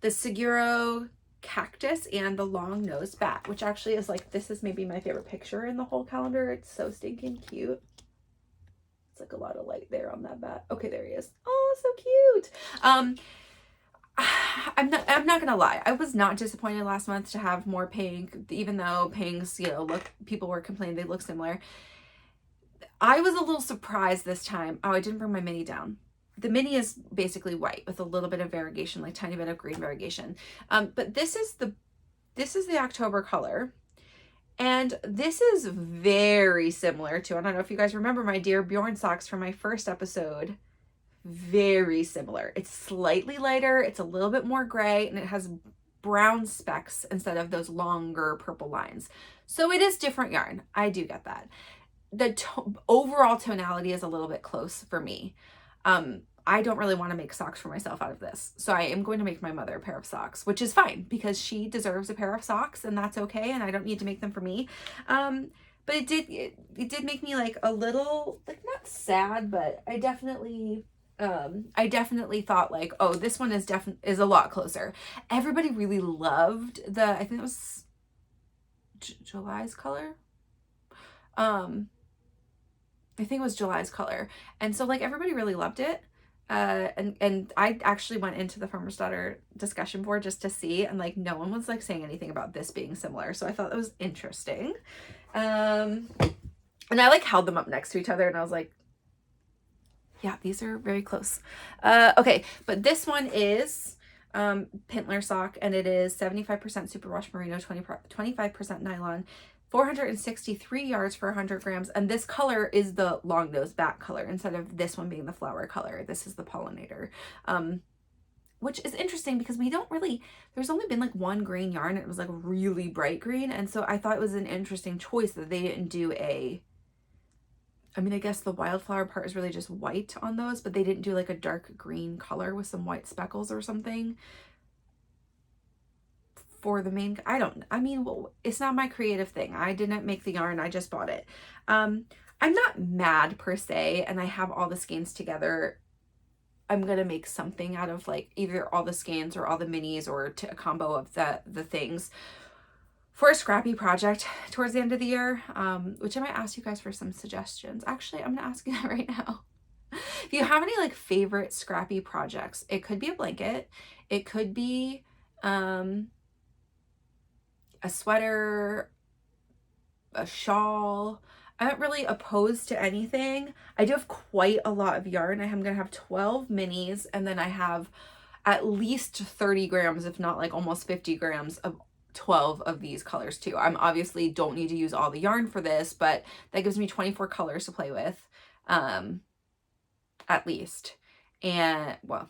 the Seguro Cactus and the Long Nosed Bat, which actually is like, this is maybe my favorite picture in the whole calendar. It's so stinking cute. It's like a lot of light there on that bat. Okay, there he is. Oh, so cute. I'm not gonna lie, I was not disappointed last month to have more pink, even though pinks, you know, people were complaining they look similar. I was a little surprised this time. Oh, I didn't bring my mini down. The mini is basically white with a little bit of variegation, like tiny bit of green variegation. But this is the October color. And this is very similar to, I don't know if you guys remember my Dear Bjorn socks from my first episode. Very similar. It's slightly lighter, it's a little bit more gray, and it has brown specks instead of those longer purple lines. So it is different yarn. I do get that. The overall tonality is a little bit close for me. I don't really want to make socks for myself out of this. So I am going to make my mother a pair of socks, which is fine because she deserves a pair of socks and that's okay. And I don't need to make them for me. But it did make me like a little, like not sad, but I definitely thought like, oh, this one is a lot closer. Everybody really loved I think it was July's color. I think it was July's color. And so like everybody really loved it. And I actually went into the Farmer's Daughter discussion board just to see, and like no one was like saying anything about this being similar. So I thought that was interesting. And I like held them up next to each other and I was like, yeah, these are very close. Okay, but this one is Pintler sock, and it is 75% superwash merino, 25% nylon, 463 yards for 100 grams. And this color is the long nosed bat color instead of this one being the flower color. This is the pollinator, which is interesting because there's only been like one green yarn. It was like really bright green. And so I thought it was an interesting choice that they didn't do I mean, I guess the wildflower part is really just white on those, but they didn't do like a dark green color with some white speckles or something for the main. Well, it's not my creative thing. I didn't make the yarn. I just bought it. I'm not mad per se, and I have all the skeins together. I'm going to make something out of like either all the skeins or all the minis or a combo of the things for a scrappy project towards the end of the year, which I might ask you guys for some suggestions. Actually, I'm gonna ask you that right now. If you have any like favorite scrappy projects, it could be a blanket, it could be a sweater, a shawl. I'm not really opposed to anything. I do have quite a lot of yarn. I'm gonna have 12 minis, and then I have at least 30 grams, if not like almost 50 grams of 12 of these colors too. I'm obviously don't need to use all the yarn for this, but that gives me 24 colors to play with, at least. And well,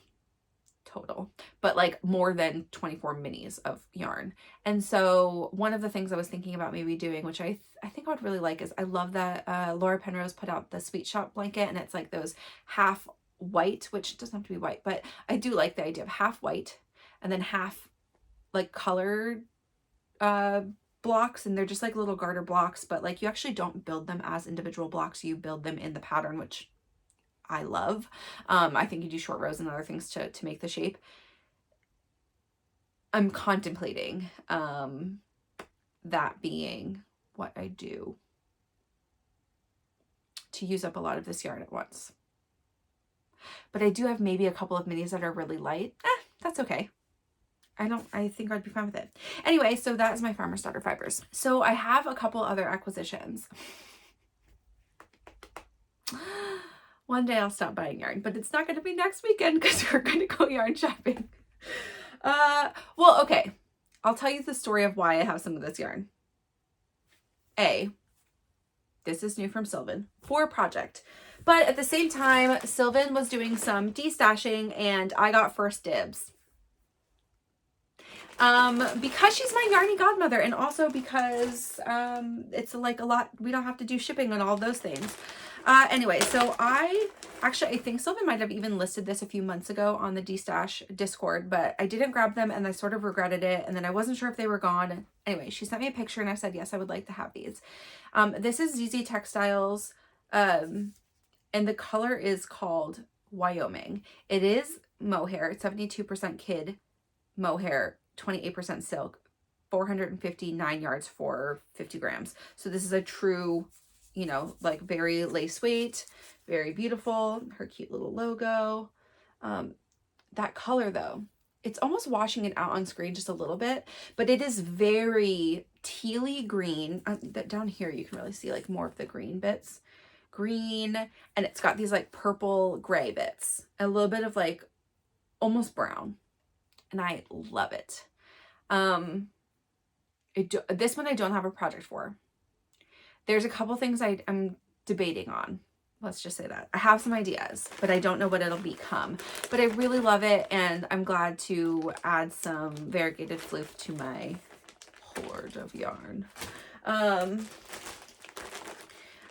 total, but like more than 24 minis of yarn. And so one of the things I was thinking about maybe doing, which I think I would really like, is I love that Laura Penrose put out the Sweet Shop blanket, and it's like those half white, which doesn't have to be white, but I do like the idea of half white and then half like colored blocks, and they're just like little garter blocks, but like you actually don't build them as individual blocks, you build them in the pattern, which I love. I think you do short rows and other things to make the shape. I'm contemplating that being what I do to use up a lot of this yarn at once. But I do have maybe a couple of minis that are really light. That's okay. I think I'd be fine with it. Anyway, so that is my Farmer's Daughter fibers. So I have a couple other acquisitions. One day I'll stop buying yarn, but it's not going to be next weekend because we're going to go yarn shopping. Well, okay. I'll tell you the story of why I have some of this yarn. This is new from Sylvan for a project. But at the same time, Sylvan was doing some destashing and I got first dibs. Because she's my yarny godmother, and also because it's like a lot, we don't have to do shipping on all those things. Anyway, so I think someone might have even listed this a few months ago on the D-Stash Discord, but I didn't grab them and I sort of regretted it. And then I wasn't sure if they were gone. Anyway, she sent me a picture and I said, yes, I would like to have these. This is ZZ Textiles. And the color is called Wyoming. It is mohair. It's 72% kid mohair, 28% silk, 459 yards for 50 grams. So this is a true, you know, like very lace weight, very beautiful. Her cute little logo. That color though, it's almost washing it out on screen just a little bit, but it is very tealy green. That down here you can really see like more of the green bits. Green, and it's got these like purple gray bits, a little bit of like almost brown, and I love it. This one I don't have a project for. There's a couple things I'm debating on. Let's just say that. I have some ideas, but I don't know what it'll become. But I really love it, and I'm glad to add some variegated floof to my hoard of yarn.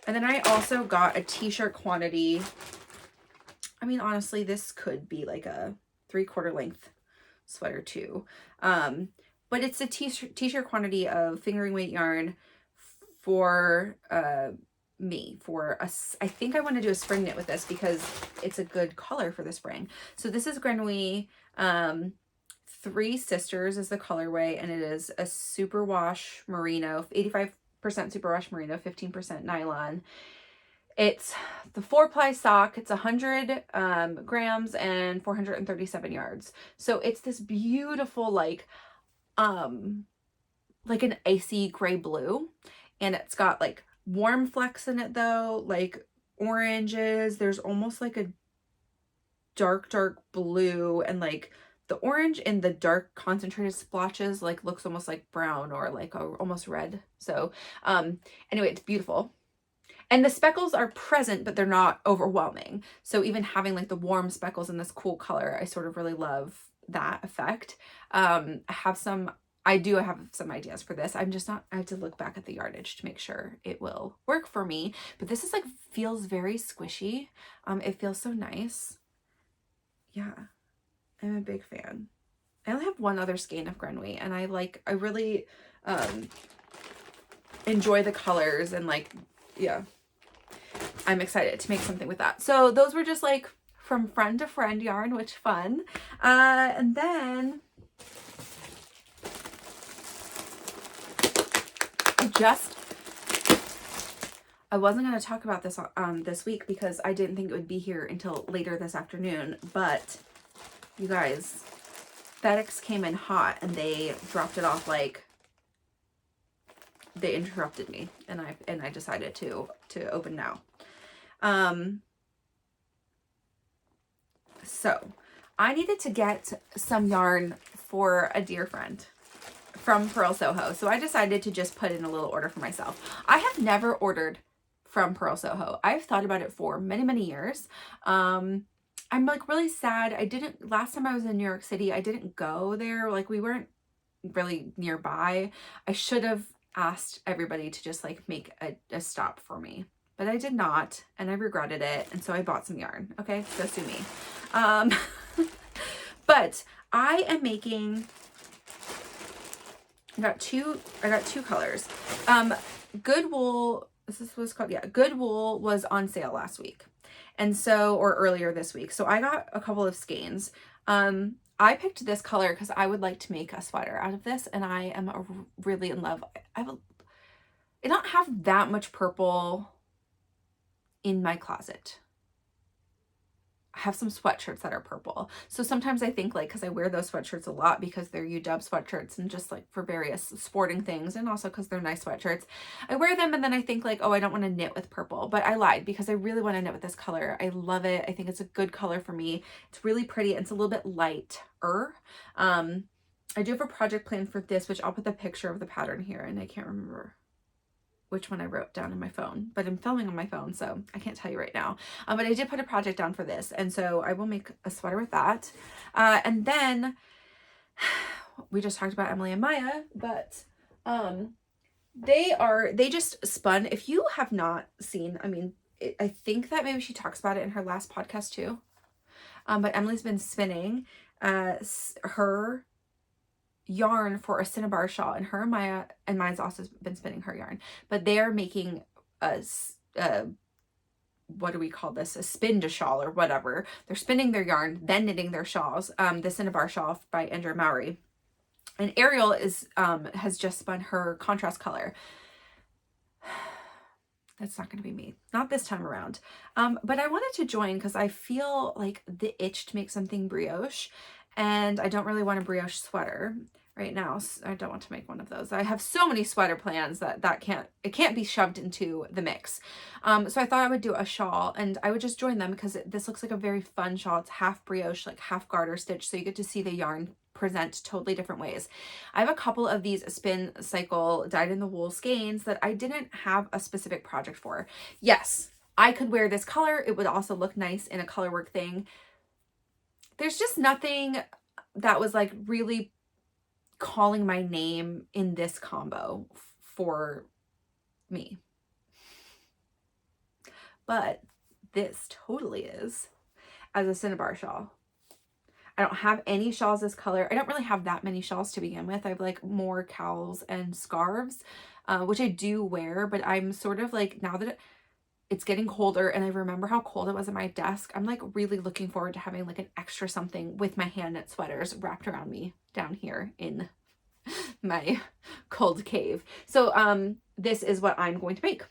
And then I also got a t-shirt quantity. I mean, honestly, this could be like a 3/4 length sweater too. But it's a t-shirt quantity of fingering weight yarn for me, for us. I think I want to do a spring knit with this because it's a good color for the spring. So this is Grenouille. Three Sisters is the colorway, and it is a superwash merino, 85% superwash merino, 15% nylon. It's the 4-ply sock. It's 100 grams and 437 yards. So it's this beautiful like an icy gray blue, and it's got like warm flecks in it though, like oranges. There's almost like a dark blue, and like the orange in the dark concentrated splotches like looks almost like brown or like almost red. So anyway, it's beautiful. And the speckles are present, but they're not overwhelming. So even having like the warm speckles in this cool color, I sort of really love that effect. I have some ideas for this. I have to look back at the yardage to make sure it will work for me. But this is like, feels very squishy. It feels so nice. Yeah, I'm a big fan. I only have one other skein of Grenouille, and I really enjoy the colors, and like, yeah, I'm excited to make something with that. So those were just like from friend to friend yarn, which fun. And then I wasn't going to talk about this this week because I didn't think it would be here until later this afternoon, but you guys, FedEx came in hot and they dropped it off, like they interrupted me, and I decided to open now. So I needed to get some yarn for a dear friend from Pearl Soho. So I decided to just put in a little order for myself. I have never ordered from Pearl Soho. I've thought about it for many years. I'm like really sad. Last time I was in New York City, I didn't go there. Like, we weren't really nearby. I should have asked everybody to just like make a stop for me, but I did not, and I regretted it. And so I bought some yarn. Okay, go sue me. But I am making, I got two colors. Good Wool, this was called, yeah, Good Wool was on sale last week. And so, or earlier this week. So I got a couple of skeins. I picked this color because I would like to make a sweater out of this, and I am really in love. I don't have that much purple in my closet. I have some sweatshirts that are purple. So sometimes I think, like, because I wear those sweatshirts a lot because they're UW sweatshirts and just like for various sporting things, and also because they're nice sweatshirts, I wear them and then I think like, oh, I don't want to knit with purple. But I lied, because I really want to knit with this color. I love it. I think it's a good color for me. It's really pretty. It's a little bit lighter. I do have a project plan for this, which I'll put the picture of the pattern here, and I can't remember which one I wrote down in my phone, but I'm filming on my phone, so I can't tell you right now. But I did put a project down for this, and so I will make a sweater with that. And then we just talked about Emily and Maya, but they just spun. If you have not seen, I mean, I think that maybe she talks about it in her last podcast too. But Emily's been spinning her yarn for a cinnabar shawl, and her and Maya's also been spinning her yarn, but they're making a what do we call this, a spin to shawl or whatever. They're spinning their yarn, then knitting their shawls. The cinnabar shawl by Andrew Mowry, and Ariel is has just spun her contrast color. That's not going to be me, not this time around. But I wanted to join because I feel like the itch to make something brioche, and I don't really want a brioche sweater right now. So I don't want to make one of those. I have so many sweater plans that it can't be shoved into the mix. So I thought I would do a shawl, and I would just join them because this looks like a very fun shawl. It's half brioche, like half garter stitch, so you get to see the yarn present totally different ways. I have a couple of these spin cycle dyed in the wool skeins that I didn't have a specific project for. Yes, I could wear this color. It would also look nice in a color work thing. There's just nothing that was like really calling my name in this combo for me. But this totally is as a cinnabar shawl. I don't have any shawls this color. I don't really have that many shawls to begin with. I have like more cowls and scarves, which I do wear, but I'm sort of like, now that it's getting colder and I remember how cold it was at my desk, I'm like really looking forward to having like an extra something with my hand knit sweaters wrapped around me down here in my cold cave. So this is what I'm going to make.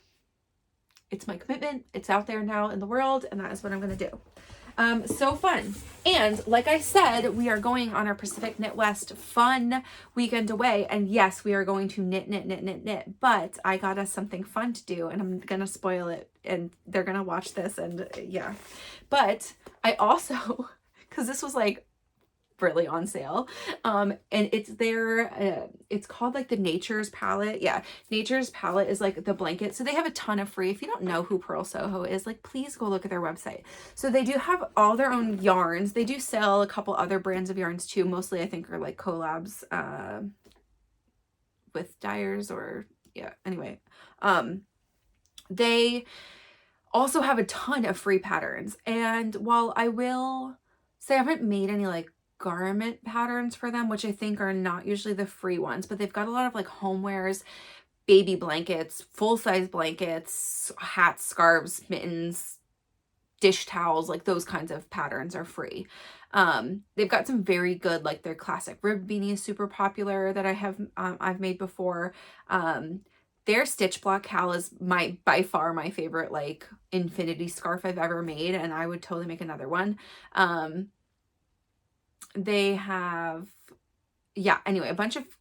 It's my commitment. It's out there now in the world, and that is what I'm going to do. So fun. And like I said, we are going on our Pacific Knit West fun weekend away. And yes, we are going to knit, but I got us something fun to do, and I'm going to spoil it, and they're going to watch this, and yeah. But I also, because this was like really on sale, and it's their it's called like the Nature's Palette. Yeah, Nature's Palette is like the blanket, so they have a ton of free. If you don't know who Pearl Soho is, like, please go look at their website. So they do have all their own yarns. They do sell a couple other brands of yarns too, mostly I think are like collabs with Dyers, or yeah, anyway. They also have a ton of free patterns, and while I will say I haven't made any like garment patterns for them, which I think are not usually the free ones, but they've got a lot of like homewares, baby blankets, full-size blankets, hats, scarves, mittens, dish towels, like those kinds of patterns are free. They've got some very good, like their classic rib beanie is super popular that I have I've made before. Their stitch block cowl is by far my favorite like infinity scarf I've ever made, and I would totally make another one. They have, yeah, anyway,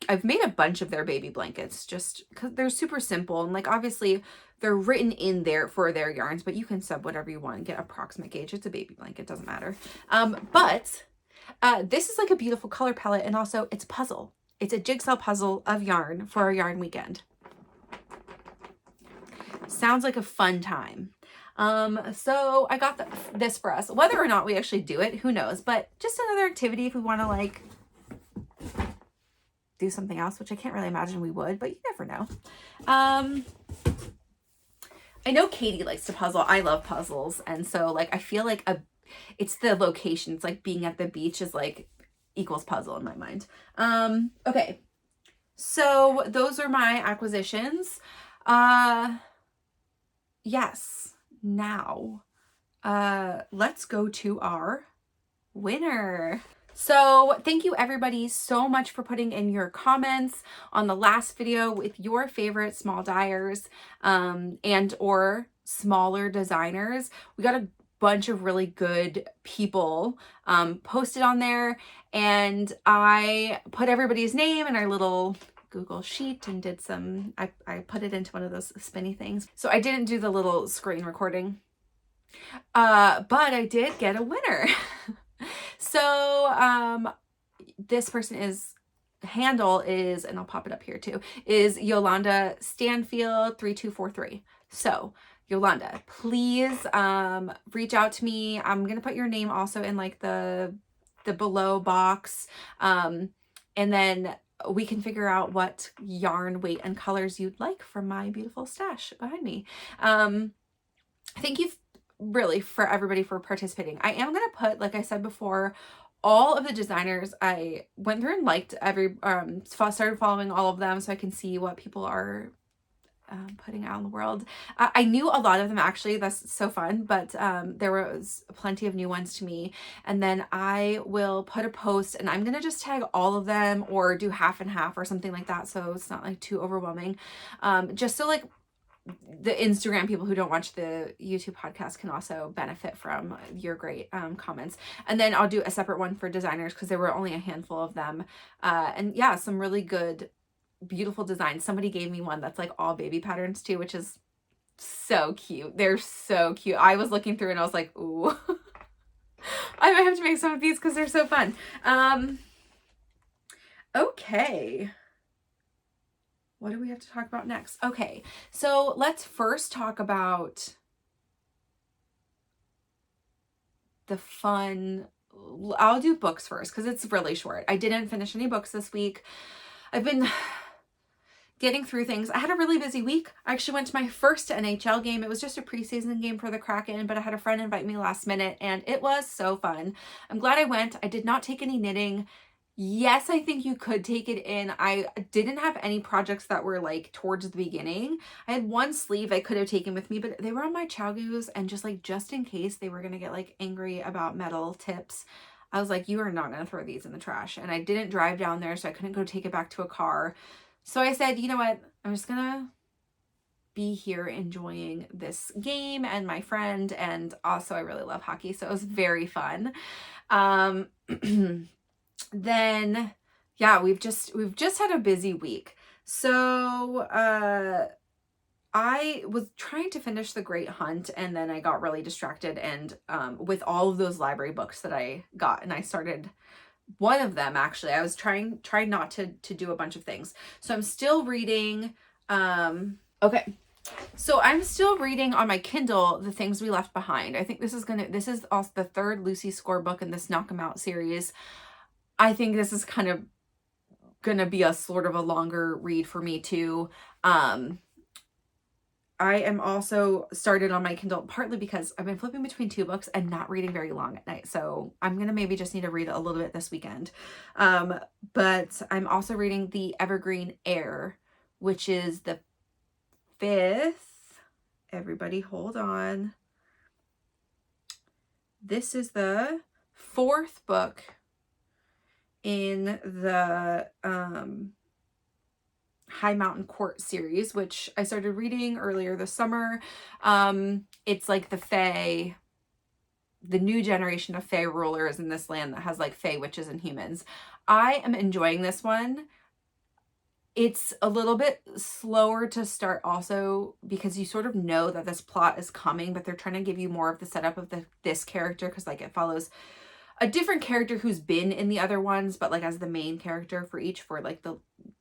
I've made a bunch of their baby blankets just because they're super simple, and like obviously they're written in there for their yarns, but you can sub whatever you want and get approximate gauge. It's a baby blanket, doesn't matter. But this is like a beautiful color palette, and also it's a puzzle. It's a jigsaw puzzle of yarn for our yarn weekend. Sounds like a fun time. So I got this for us. Whether or not we actually do it, who knows, but just another activity if we want to like do something else, which I can't really imagine we would, but you never know. I know Katie likes to puzzle. I love puzzles, and so like I feel like it's the location. It's like being at the beach is like equals puzzle in my mind. Okay, so those are my acquisitions. Yes. Now, let's go to our winner. So thank you everybody so much for putting in your comments on the last video with your favorite small dyers and or smaller designers. We got a bunch of really good people posted on there, and I put everybody's name in our little Google sheet and did some, I put it into one of those spinny things. So I didn't do the little screen recording, but I did get a winner. So this person handle is, and I'll pop it up here too, is Yolanda Stanfield 3243. So Yolanda, please reach out to me. I'm gonna put your name also in like the below box, and then we can figure out what yarn weight and colors you'd like from my beautiful stash behind me. thank you really for everybody for participating. I am going to put, like I said before, all of the designers. I went through and liked started following all of them so I can see what people are putting out in the world. I knew a lot of them actually. That's so fun, but there was plenty of new ones to me. And then I will put a post and I'm going to just tag all of them or do half and half or something like that. So it's not like too overwhelming. Just so like the Instagram people who don't watch the YouTube podcast can also benefit from your great comments. And then I'll do a separate one for designers because there were only a handful of them. And yeah, some really good, beautiful designs. Somebody gave me one that's like all baby patterns too, which is so cute. They're so cute. I was looking through and I was like, ooh, I might have to make some of these because they're so fun. Okay. What do we have to talk about next? Okay, so let's first talk about the fun. I'll do books first because it's really short. I didn't finish any books this week. I've been getting through things. I had a really busy week. I actually went to my first NHL game. It was just a preseason game for the Kraken, but I had a friend invite me last minute and it was so fun. I'm glad I went. I did not take any knitting. Yes, I think you could take it in. I didn't have any projects that were like towards the beginning. I had one sleeve I could have taken with me, but they were on my Chow-Goos and just in case they were going to get like angry about metal tips, I was like, you are not going to throw these in the trash. And I didn't drive down there, so I couldn't go take it back to a car. So I said, you know what? I'm just going to be here enjoying this game and my friend. And also I really love hockey. So it was very fun. Then yeah, we've just had a busy week. So I was trying to finish The Great Hunt and then I got really distracted and with all of those library books that I got, and I started one of them actually. I was trying not to do a bunch of things. So I'm still reading okay. So I'm still reading on my Kindle The Things We Left Behind. I think this is also the third Lucy Score book in this Knockemout series. I think this is kind of gonna be a sort of a longer read for me too. I am also started on my Kindle partly because I've been flipping between two books and not reading very long at night. So I'm gonna maybe just need to read a little bit this weekend. But I'm also reading the Evergreen Heir, which is the fifth. Everybody hold on. This is the fourth book in the High Mountain Court series, which I started reading earlier this summer. It's like the new generation of Fae rulers in this land that has like Fae witches and humans. I am enjoying this one. It's a little bit slower to start also because you sort of know that this plot is coming, but they're trying to give you more of the setup of this character because like it follows a different character who's been in the other ones, but like as the main character for each, for like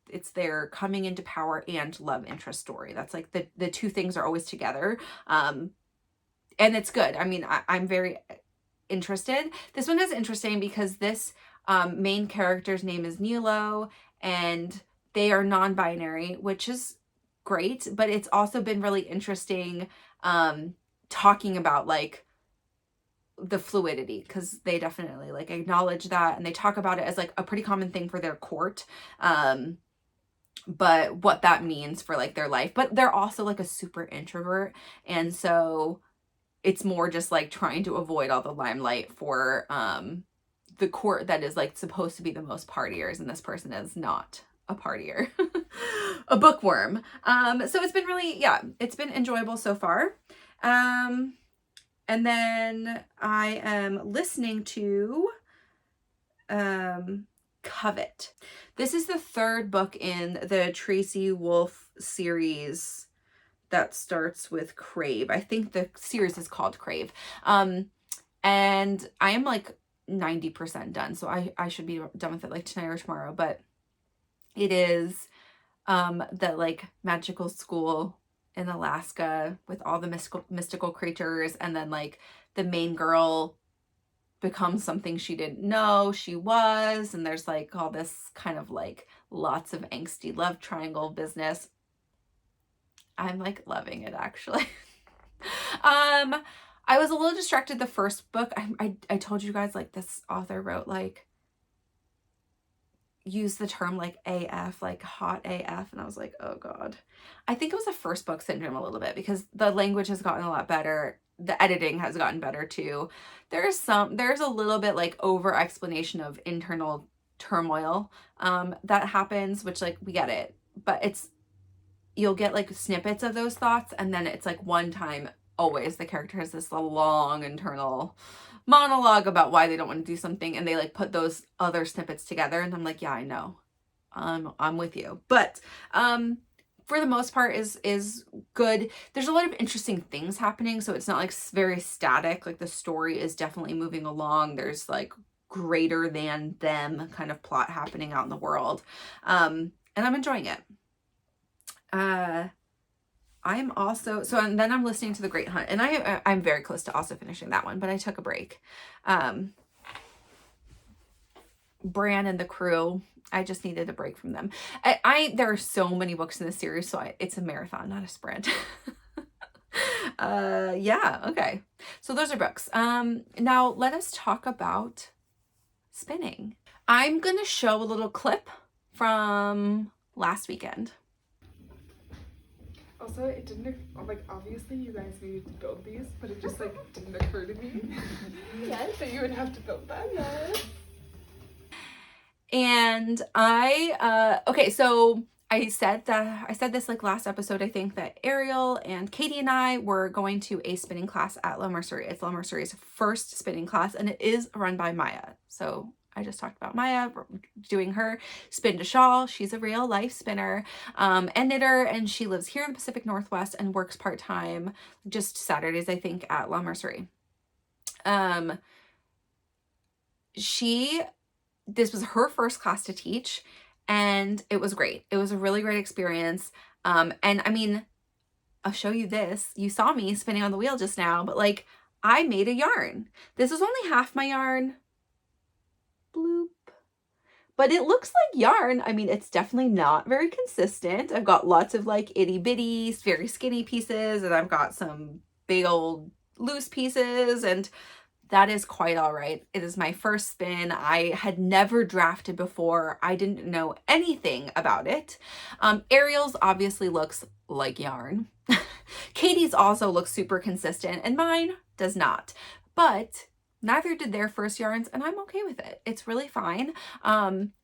it's their coming into power and love interest story. That's like the two things are always together. And it's good. I mean, I'm very interested. This one is interesting because this main character's name is Nilo and they are non-binary, which is great, but it's also been really interesting talking about like the fluidity because they definitely like acknowledge that and they talk about it as like a pretty common thing for their court, but what that means for like their life. But they're also like a super introvert, and so it's more just like trying to avoid all the limelight for the court that is like supposed to be the most partiers, and this person is not a partier. A bookworm. So it's been really, yeah, it's been enjoyable so far. And then I am listening to Covet. This is the third book in the Tracy Wolff series that starts with Crave. I think the series is called Crave. And I am like 90% done, so I should be done with it like tonight or tomorrow, but it is the like magical school in Alaska with all the mystical creatures, and then like the main girl becomes something she didn't know she was, and there's like all this kind of like lots of angsty love triangle business. I'm like loving it actually. I was a little distracted the first book. I told you guys, like, this author wrote, like, use the term like AF, like hot AF, and I was like, oh god. I think it was a first book syndrome a little bit, because the language has gotten a lot better, the editing has gotten better too. There's a little bit like over explanation of internal turmoil that happens, which, like, we get it, but you'll get like snippets of those thoughts, and then it's like one time always the character has this long internal monologue about why they don't want to do something, and they like put those other snippets together, and I'm like, yeah, I know, I'm with you. But for the most part is good. There's a lot of interesting things happening, so it's not like very static. Like, the story is definitely moving along. There's like greater than them kind of plot happening out in the world, and I'm enjoying it. I'm also, and then I'm listening to The Great Hunt, and I'm very close to also finishing that one, but I took a break. Bran and the crew, I just needed a break from them. There are so many books in this series, so it's a marathon, not a sprint. Yeah, okay. So those are books. Now let us talk about spinning. I'm gonna show a little clip from last weekend. Also, it didn't, like, obviously you guys needed to build these, but it just, like, didn't occur to me yes, that you would have to build them. Yes. And okay, so I said this like last episode, I think, that Ariel and Katie and I were going to a spinning class at La Mercerie. It's La Mercerie's first spinning class, and it is run by Maya. So I just talked about Maya doing her spin to shawl. She's a real life spinner and knitter, and she lives here in the Pacific Northwest and works part-time, just Saturdays, I think, at La Mercerie. This was her first class to teach, and it was great. It was a really great experience. And I mean, I'll show you this. You saw me spinning on the wheel just now, but like, I made a yarn. This is only half my yarn. Bloop. But it looks like yarn. I mean, it's definitely not very consistent. I've got lots of like itty bitty, very skinny pieces, and I've got some big old loose pieces, and that is quite all right. It is my first spin. I had never drafted before. I didn't know anything about it. Ariel's obviously looks like yarn. Katie's also looks super consistent, and mine does not. But neither did their first yarns, and I'm okay with it. It's really fine.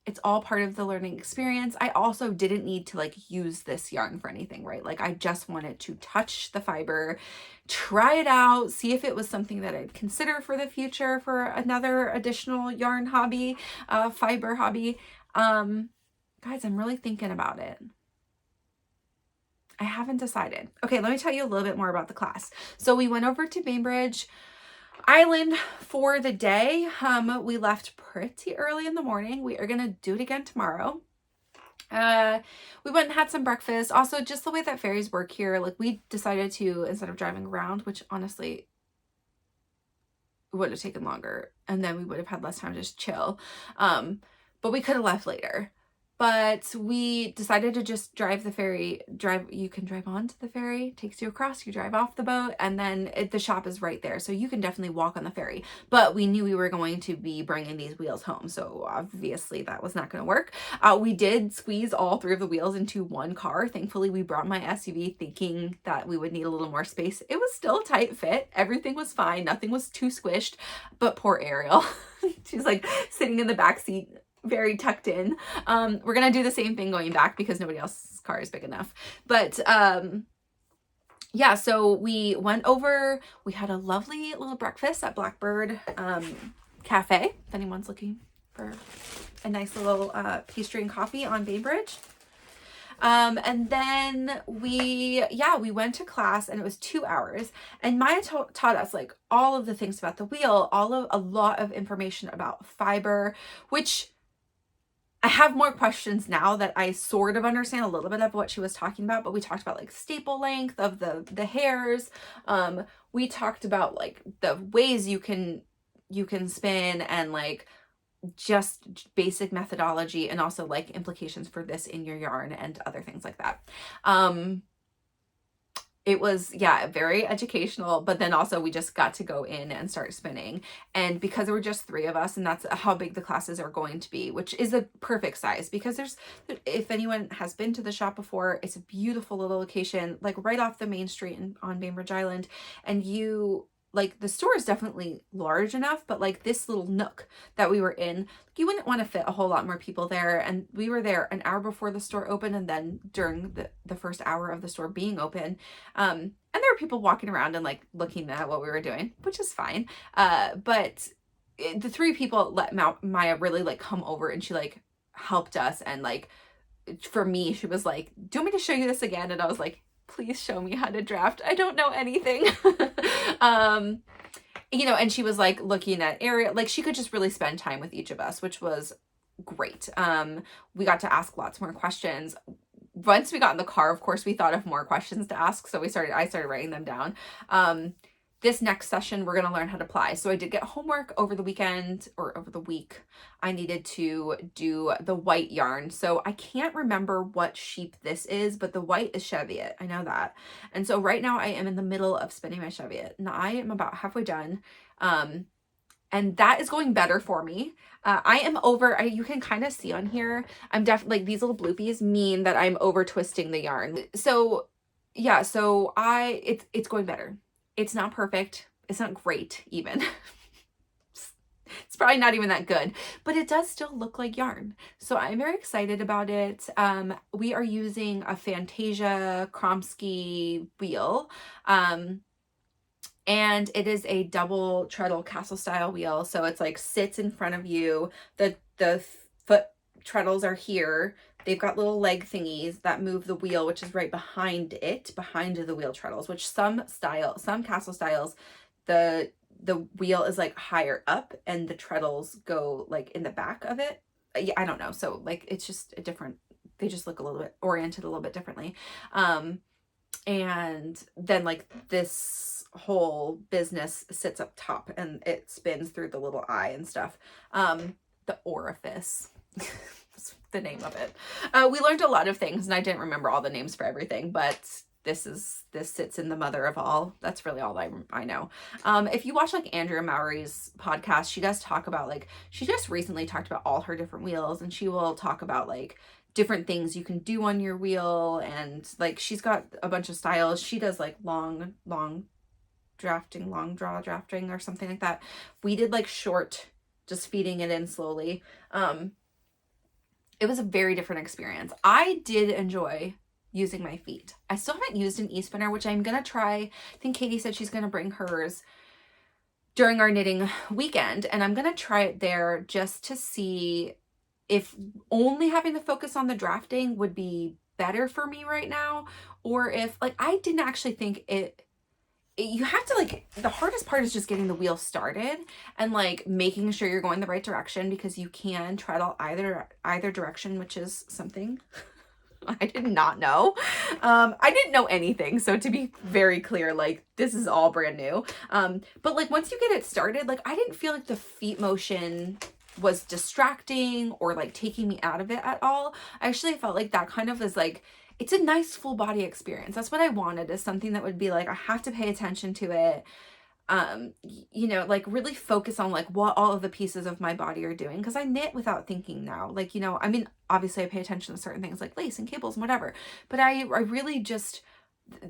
It's all part of the learning experience. I also didn't need to like use this yarn for anything, right? Like, I just wanted to touch the fiber, try it out, see if it was something that I'd consider for the future for another additional yarn hobby, fiber hobby. Guys, I'm really thinking about it. I haven't decided. Okay, let me tell you a little bit more about the class. So we went over to Bainbridge Island for the day. We left pretty early in the morning. We are gonna do it again tomorrow. We went and had some breakfast. Also, just the way that ferries work here, like, we decided to, instead of driving around, which honestly would have taken longer, and then we would have had less time to just chill, but we could have left later. But we decided to just drive the ferry. You can drive onto the ferry, takes you across, you drive off the boat, and then the shop is right there. So you can definitely walk on the ferry. But we knew we were going to be bringing these wheels home, so obviously that was not going to work. We did squeeze all 3 of the wheels into one car. Thankfully, we brought my SUV thinking that we would need a little more space. It was still a tight fit. Everything was fine. Nothing was too squished. But poor Ariel. She's like sitting in the back seat, very tucked in. We're gonna do the same thing going back because nobody else's car is big enough. But yeah, so we went over, we had a lovely little breakfast at Blackbird Cafe, if anyone's looking for a nice little pastry and coffee on Bainbridge. And then we went to class, and it was 2 hours, and Maya taught us like all of the things about the wheel, a lot of information about fiber, which I have more questions now that I sort of understand a little bit of what she was talking about. But we talked about like staple length of the hairs. We talked about like the ways you can spin, and like just basic methodology, and also like implications for this in your yarn and other things like that. it was, yeah, very educational, but then also we just got to go in and start spinning. And because there were just 3 of us, and that's how big the classes are going to be, which is a perfect size, because if anyone has been to the shop before, it's a beautiful little location, like right off the main street on Bainbridge Island. And like the store is definitely large enough, but like this little nook that we were in, you wouldn't want to fit a whole lot more people there. And we were there an hour before the store opened, and then during the first hour of the store being open. And there were people walking around and like looking at what we were doing, which is fine. But the 3 people let Maya really like come over, and she like helped us. And like, for me, she was like, do you want me to show you this again? And I was like, please show me how to draft. I don't know anything. You know, and she was like looking at Ariel, like she could just really spend time with each of us, which was great. We got to ask lots more questions. Once we got in the car, of course, we thought of more questions to ask. So I started writing them down. This next session, we're going to learn how to ply. So I did get homework over the weekend, or over the week. I needed to do the white yarn. So I can't remember what sheep this is, but the white is cheviot. I know that. And so right now I am in the middle of spinning my cheviot, and I am about halfway done. And that is going better for me. I am over, you can kind of see on here, I'm definitely, like, these little bloopies mean that I'm over twisting the yarn. So yeah, so it's going better. It's not perfect. It's not great even. It's probably not even that good, but it does still look like yarn. So I'm very excited about it. We are using a Fantasia Kromsky wheel. And it is a double treadle castle style wheel. So it's like sits in front of you. The foot treadles are here. They've got little leg thingies that move the wheel, which is right behind it, behind the wheel treadles, which some castle styles, the wheel is like higher up and the treadles go like in the back of it. Yeah, I don't know. So like, it's just a different, they just look a little bit oriented a little bit differently. And then like this whole business sits up top and it spins through the little eye and stuff. The orifice. The name of it. We learned a lot of things, and I didn't remember all the names for everything, but this sits in the mother of all. That's really all I know. If you watch like Andrea Mowry's podcast, she does talk about, like, she just recently talked about all her different wheels, and she will talk about like different things you can do on your wheel, and like she's got a bunch of styles. She does like long drafting, long draw drafting or something like that. We did like short, just feeding it in slowly. It was a very different experience. I did enjoy using my feet. I still haven't used an e-spinner, which I'm going to try. I think Katie said she's going to bring hers during our knitting weekend, and I'm going to try it there just to see if only having to focus on the drafting would be better for me right now, or if, like, I didn't actually think you have to, like, the hardest part is just getting the wheel started and like making sure you're going the right direction, because you can treadle either direction, which is something I did not know. I didn't know anything. So to be very clear, like, this is all brand new. But like, once you get it started, like, I didn't feel like the feet motion was distracting or like taking me out of it at all. I actually felt like that kind of is like, it's a nice full body experience. That's what I wanted, is something that would be like, I have to pay attention to it. You know, like really focus on like what all of the pieces of my body are doing. Cause I knit without thinking now. Like, you know, I mean, obviously I pay attention to certain things like lace and cables and whatever, but I really just,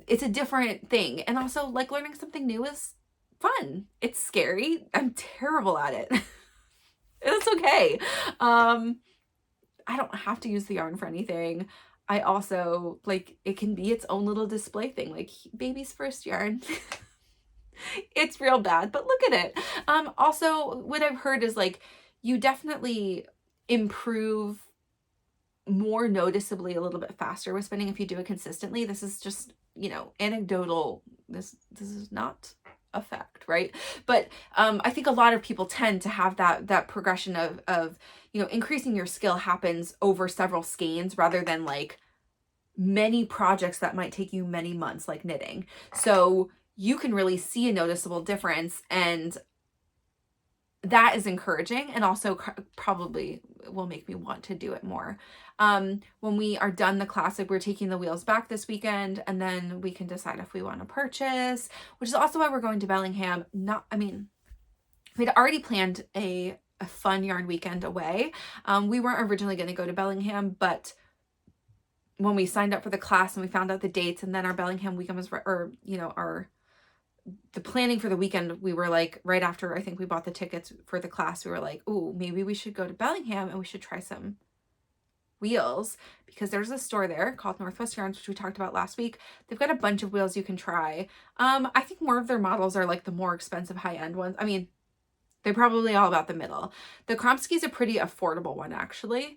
it's a different thing. And also like learning something new is fun. It's scary. I'm terrible at it. It's okay. I don't have to use the yarn for anything. I also, like, it can be its own little display thing, like baby's first yarn. It's real bad, but look at it. Also, what I've heard is like, you definitely improve more noticeably a little bit faster with spinning if you do it consistently. This is just, you know, anecdotal. This is not a fact, right? But I think a lot of people tend to have that progression of you know, increasing your skill happens over several skeins rather than like many projects that might take you many months, like knitting. So you can really see a noticeable difference. And that is encouraging, and also probably will make me want to do it more. When we are done the classic, we're taking the wheels back this weekend, and then we can decide if we want to purchase, which is also why we're going to Bellingham. We'd already planned a fun yarn weekend away. We weren't originally going to go to Bellingham, but when we signed up for the class and we found out the dates, and then our Bellingham weekend was, the planning for the weekend, we were like, right after I think we bought the tickets for the class, we were like, oh, maybe we should go to Bellingham and we should try some wheels, because there's a store there called Northwest Yarns, which we talked about last week. They've got a bunch of wheels you can try. I think more of their models are like the more expensive high-end ones. I mean, they're probably all about the middle. The Kromsky's a pretty affordable one, actually.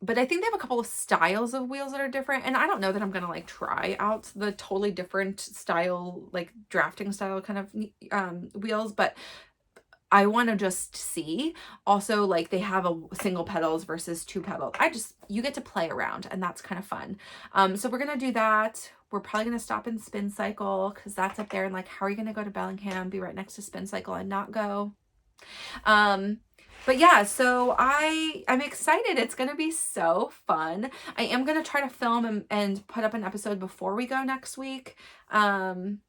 But I think they have a couple of styles of wheels that are different. And I don't know that I'm going to like try out the totally different style, like drafting style kind of wheels, but I want to just see. Also, like, they have a single pedals versus 2 pedals. You get to play around, and that's kind of fun. So we're going to do that. We're probably going to stop in Spin Cycle, because that's up there. And like, how are you going to go to Bellingham, be right next to Spin Cycle, and not go? But yeah, so I'm excited. It's going to be so fun. I am going to try to film and put up an episode before we go next week. And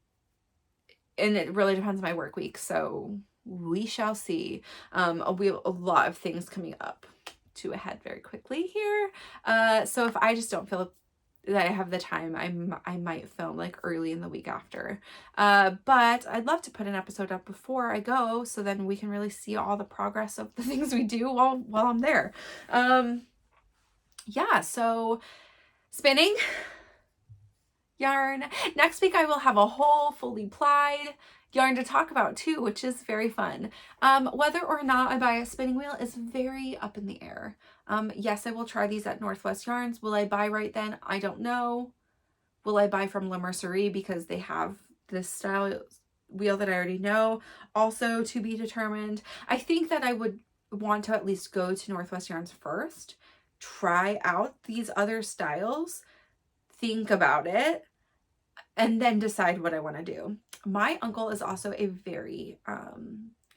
it really depends on my work week. So we shall see. We have a lot of things coming up to a head very quickly here. So if I just don't feel that I have the time, I might film like early in the week after. But I'd love to put an episode up before I go, so then we can really see all the progress of the things we do while I'm there. Yeah, so spinning yarn. Next week I will have a whole fully plied yarn to talk about too, which is very fun. Whether or not I buy a spinning wheel is very up in the air. Yes, I will try these at Northwest Yarns. Will I buy right then? I don't know. Will I buy from La Mercerie because they have this style wheel that I already know? Also to be determined. I think that I would want to at least go to Northwest Yarns first, try out these other styles, think about it, and then decide what I want to do. My uncle is also a very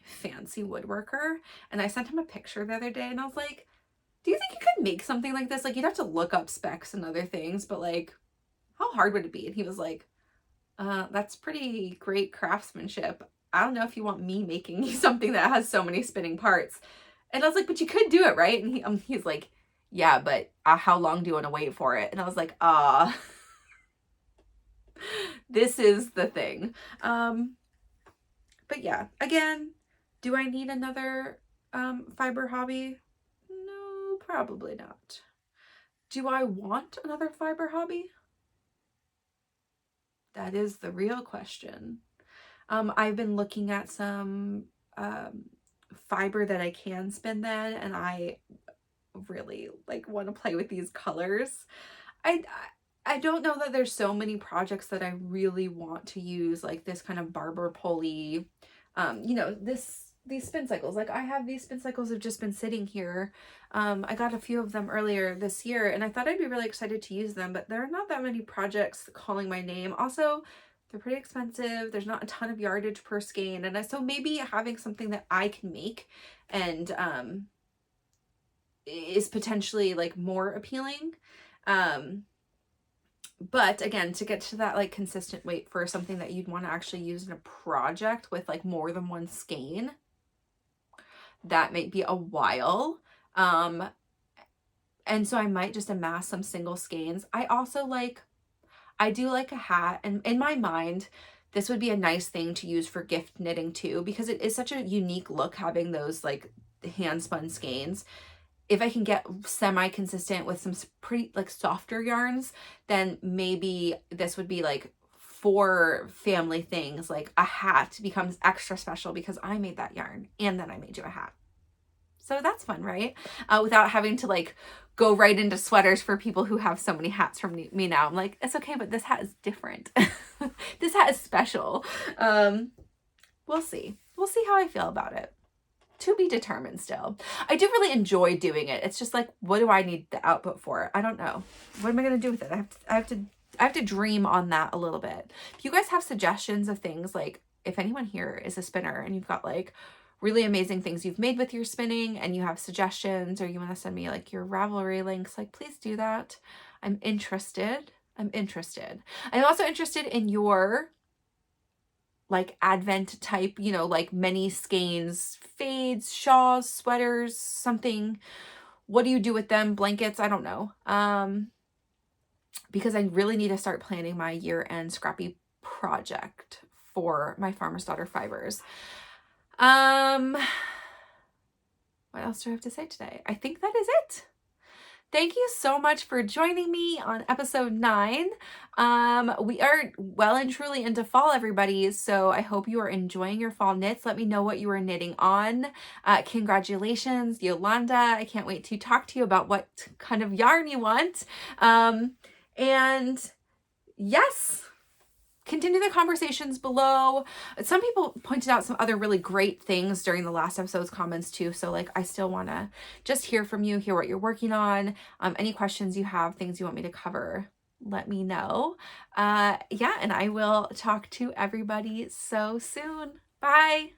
fancy woodworker, and I sent him a picture the other day, and I was like, do you think you could make something like this? Like, you'd have to look up specs and other things, but like, how hard would it be? And he was like, that's pretty great craftsmanship. I don't know if you want me making something that has so many spinning parts. And I was like, but you could do it, right? And he's like, yeah, but how long do you want to wait for it? And I was like, this is the thing. But yeah, again, do I need another fiber hobby? No, probably not. Do I want another fiber hobby? That is the real question. I've been looking at some fiber that I can spin then, and I really like want to play with these colors. I don't know that there's so many projects that I really want to use like this kind of barber pulley, these spin cycles. Like, I have these spin cycles have just been sitting here. I got a few of them earlier this year, and I thought I'd be really excited to use them, but there are not that many projects calling my name. Also, they're pretty expensive. There's not a ton of yardage per skein, and so maybe having something that I can make and is potentially like more appealing. But again, to get to that like consistent weight for something that you'd want to actually use in a project with like more than one skein, that might be a while. And so I might just amass some single skeins. I do like a hat, and in my mind, this would be a nice thing to use for gift knitting too, because it is such a unique look having those like hand spun skeins. If I can get semi-consistent with some pretty like softer yarns, then maybe this would be like for family things. Like a hat becomes extra special because I made that yarn and then I made you a hat. So that's fun, right? Without having to like go right into sweaters for people who have so many hats from me now. I'm like, it's okay, but this hat is different. This hat is special. We'll see. We'll see how I feel about it. To be determined still. I do really enjoy doing it. It's just like, what do I need the output for? I don't know. What am I going to do with it? I have to dream on that a little bit. If you guys have suggestions of things, like if anyone here is a spinner and you've got like really amazing things you've made with your spinning and you have suggestions, or you want to send me like your Ravelry links, like please do that. I'm interested. I'm also interested in your like advent type, you know, like many skeins, fades, shawls, sweaters, something. What do you do with them? Blankets? I don't know. Because I really need to start planning my year-end scrappy project for my Farmer's Daughter fibers. What else do I have to say today? I think that is it. Thank you so much for joining me on episode 9. We are well and truly into fall, everybody. So I hope you are enjoying your fall knits. Let me know what you are knitting on. Congratulations, Yolanda. I can't wait to talk to you about what kind of yarn you want. And yes, continue the conversations below. Some people pointed out some other really great things during the last episode's comments too. So like, I still want to just hear from you, hear what you're working on. Any questions you have, things you want me to cover, let me know. Yeah, and I will talk to everybody so soon. Bye.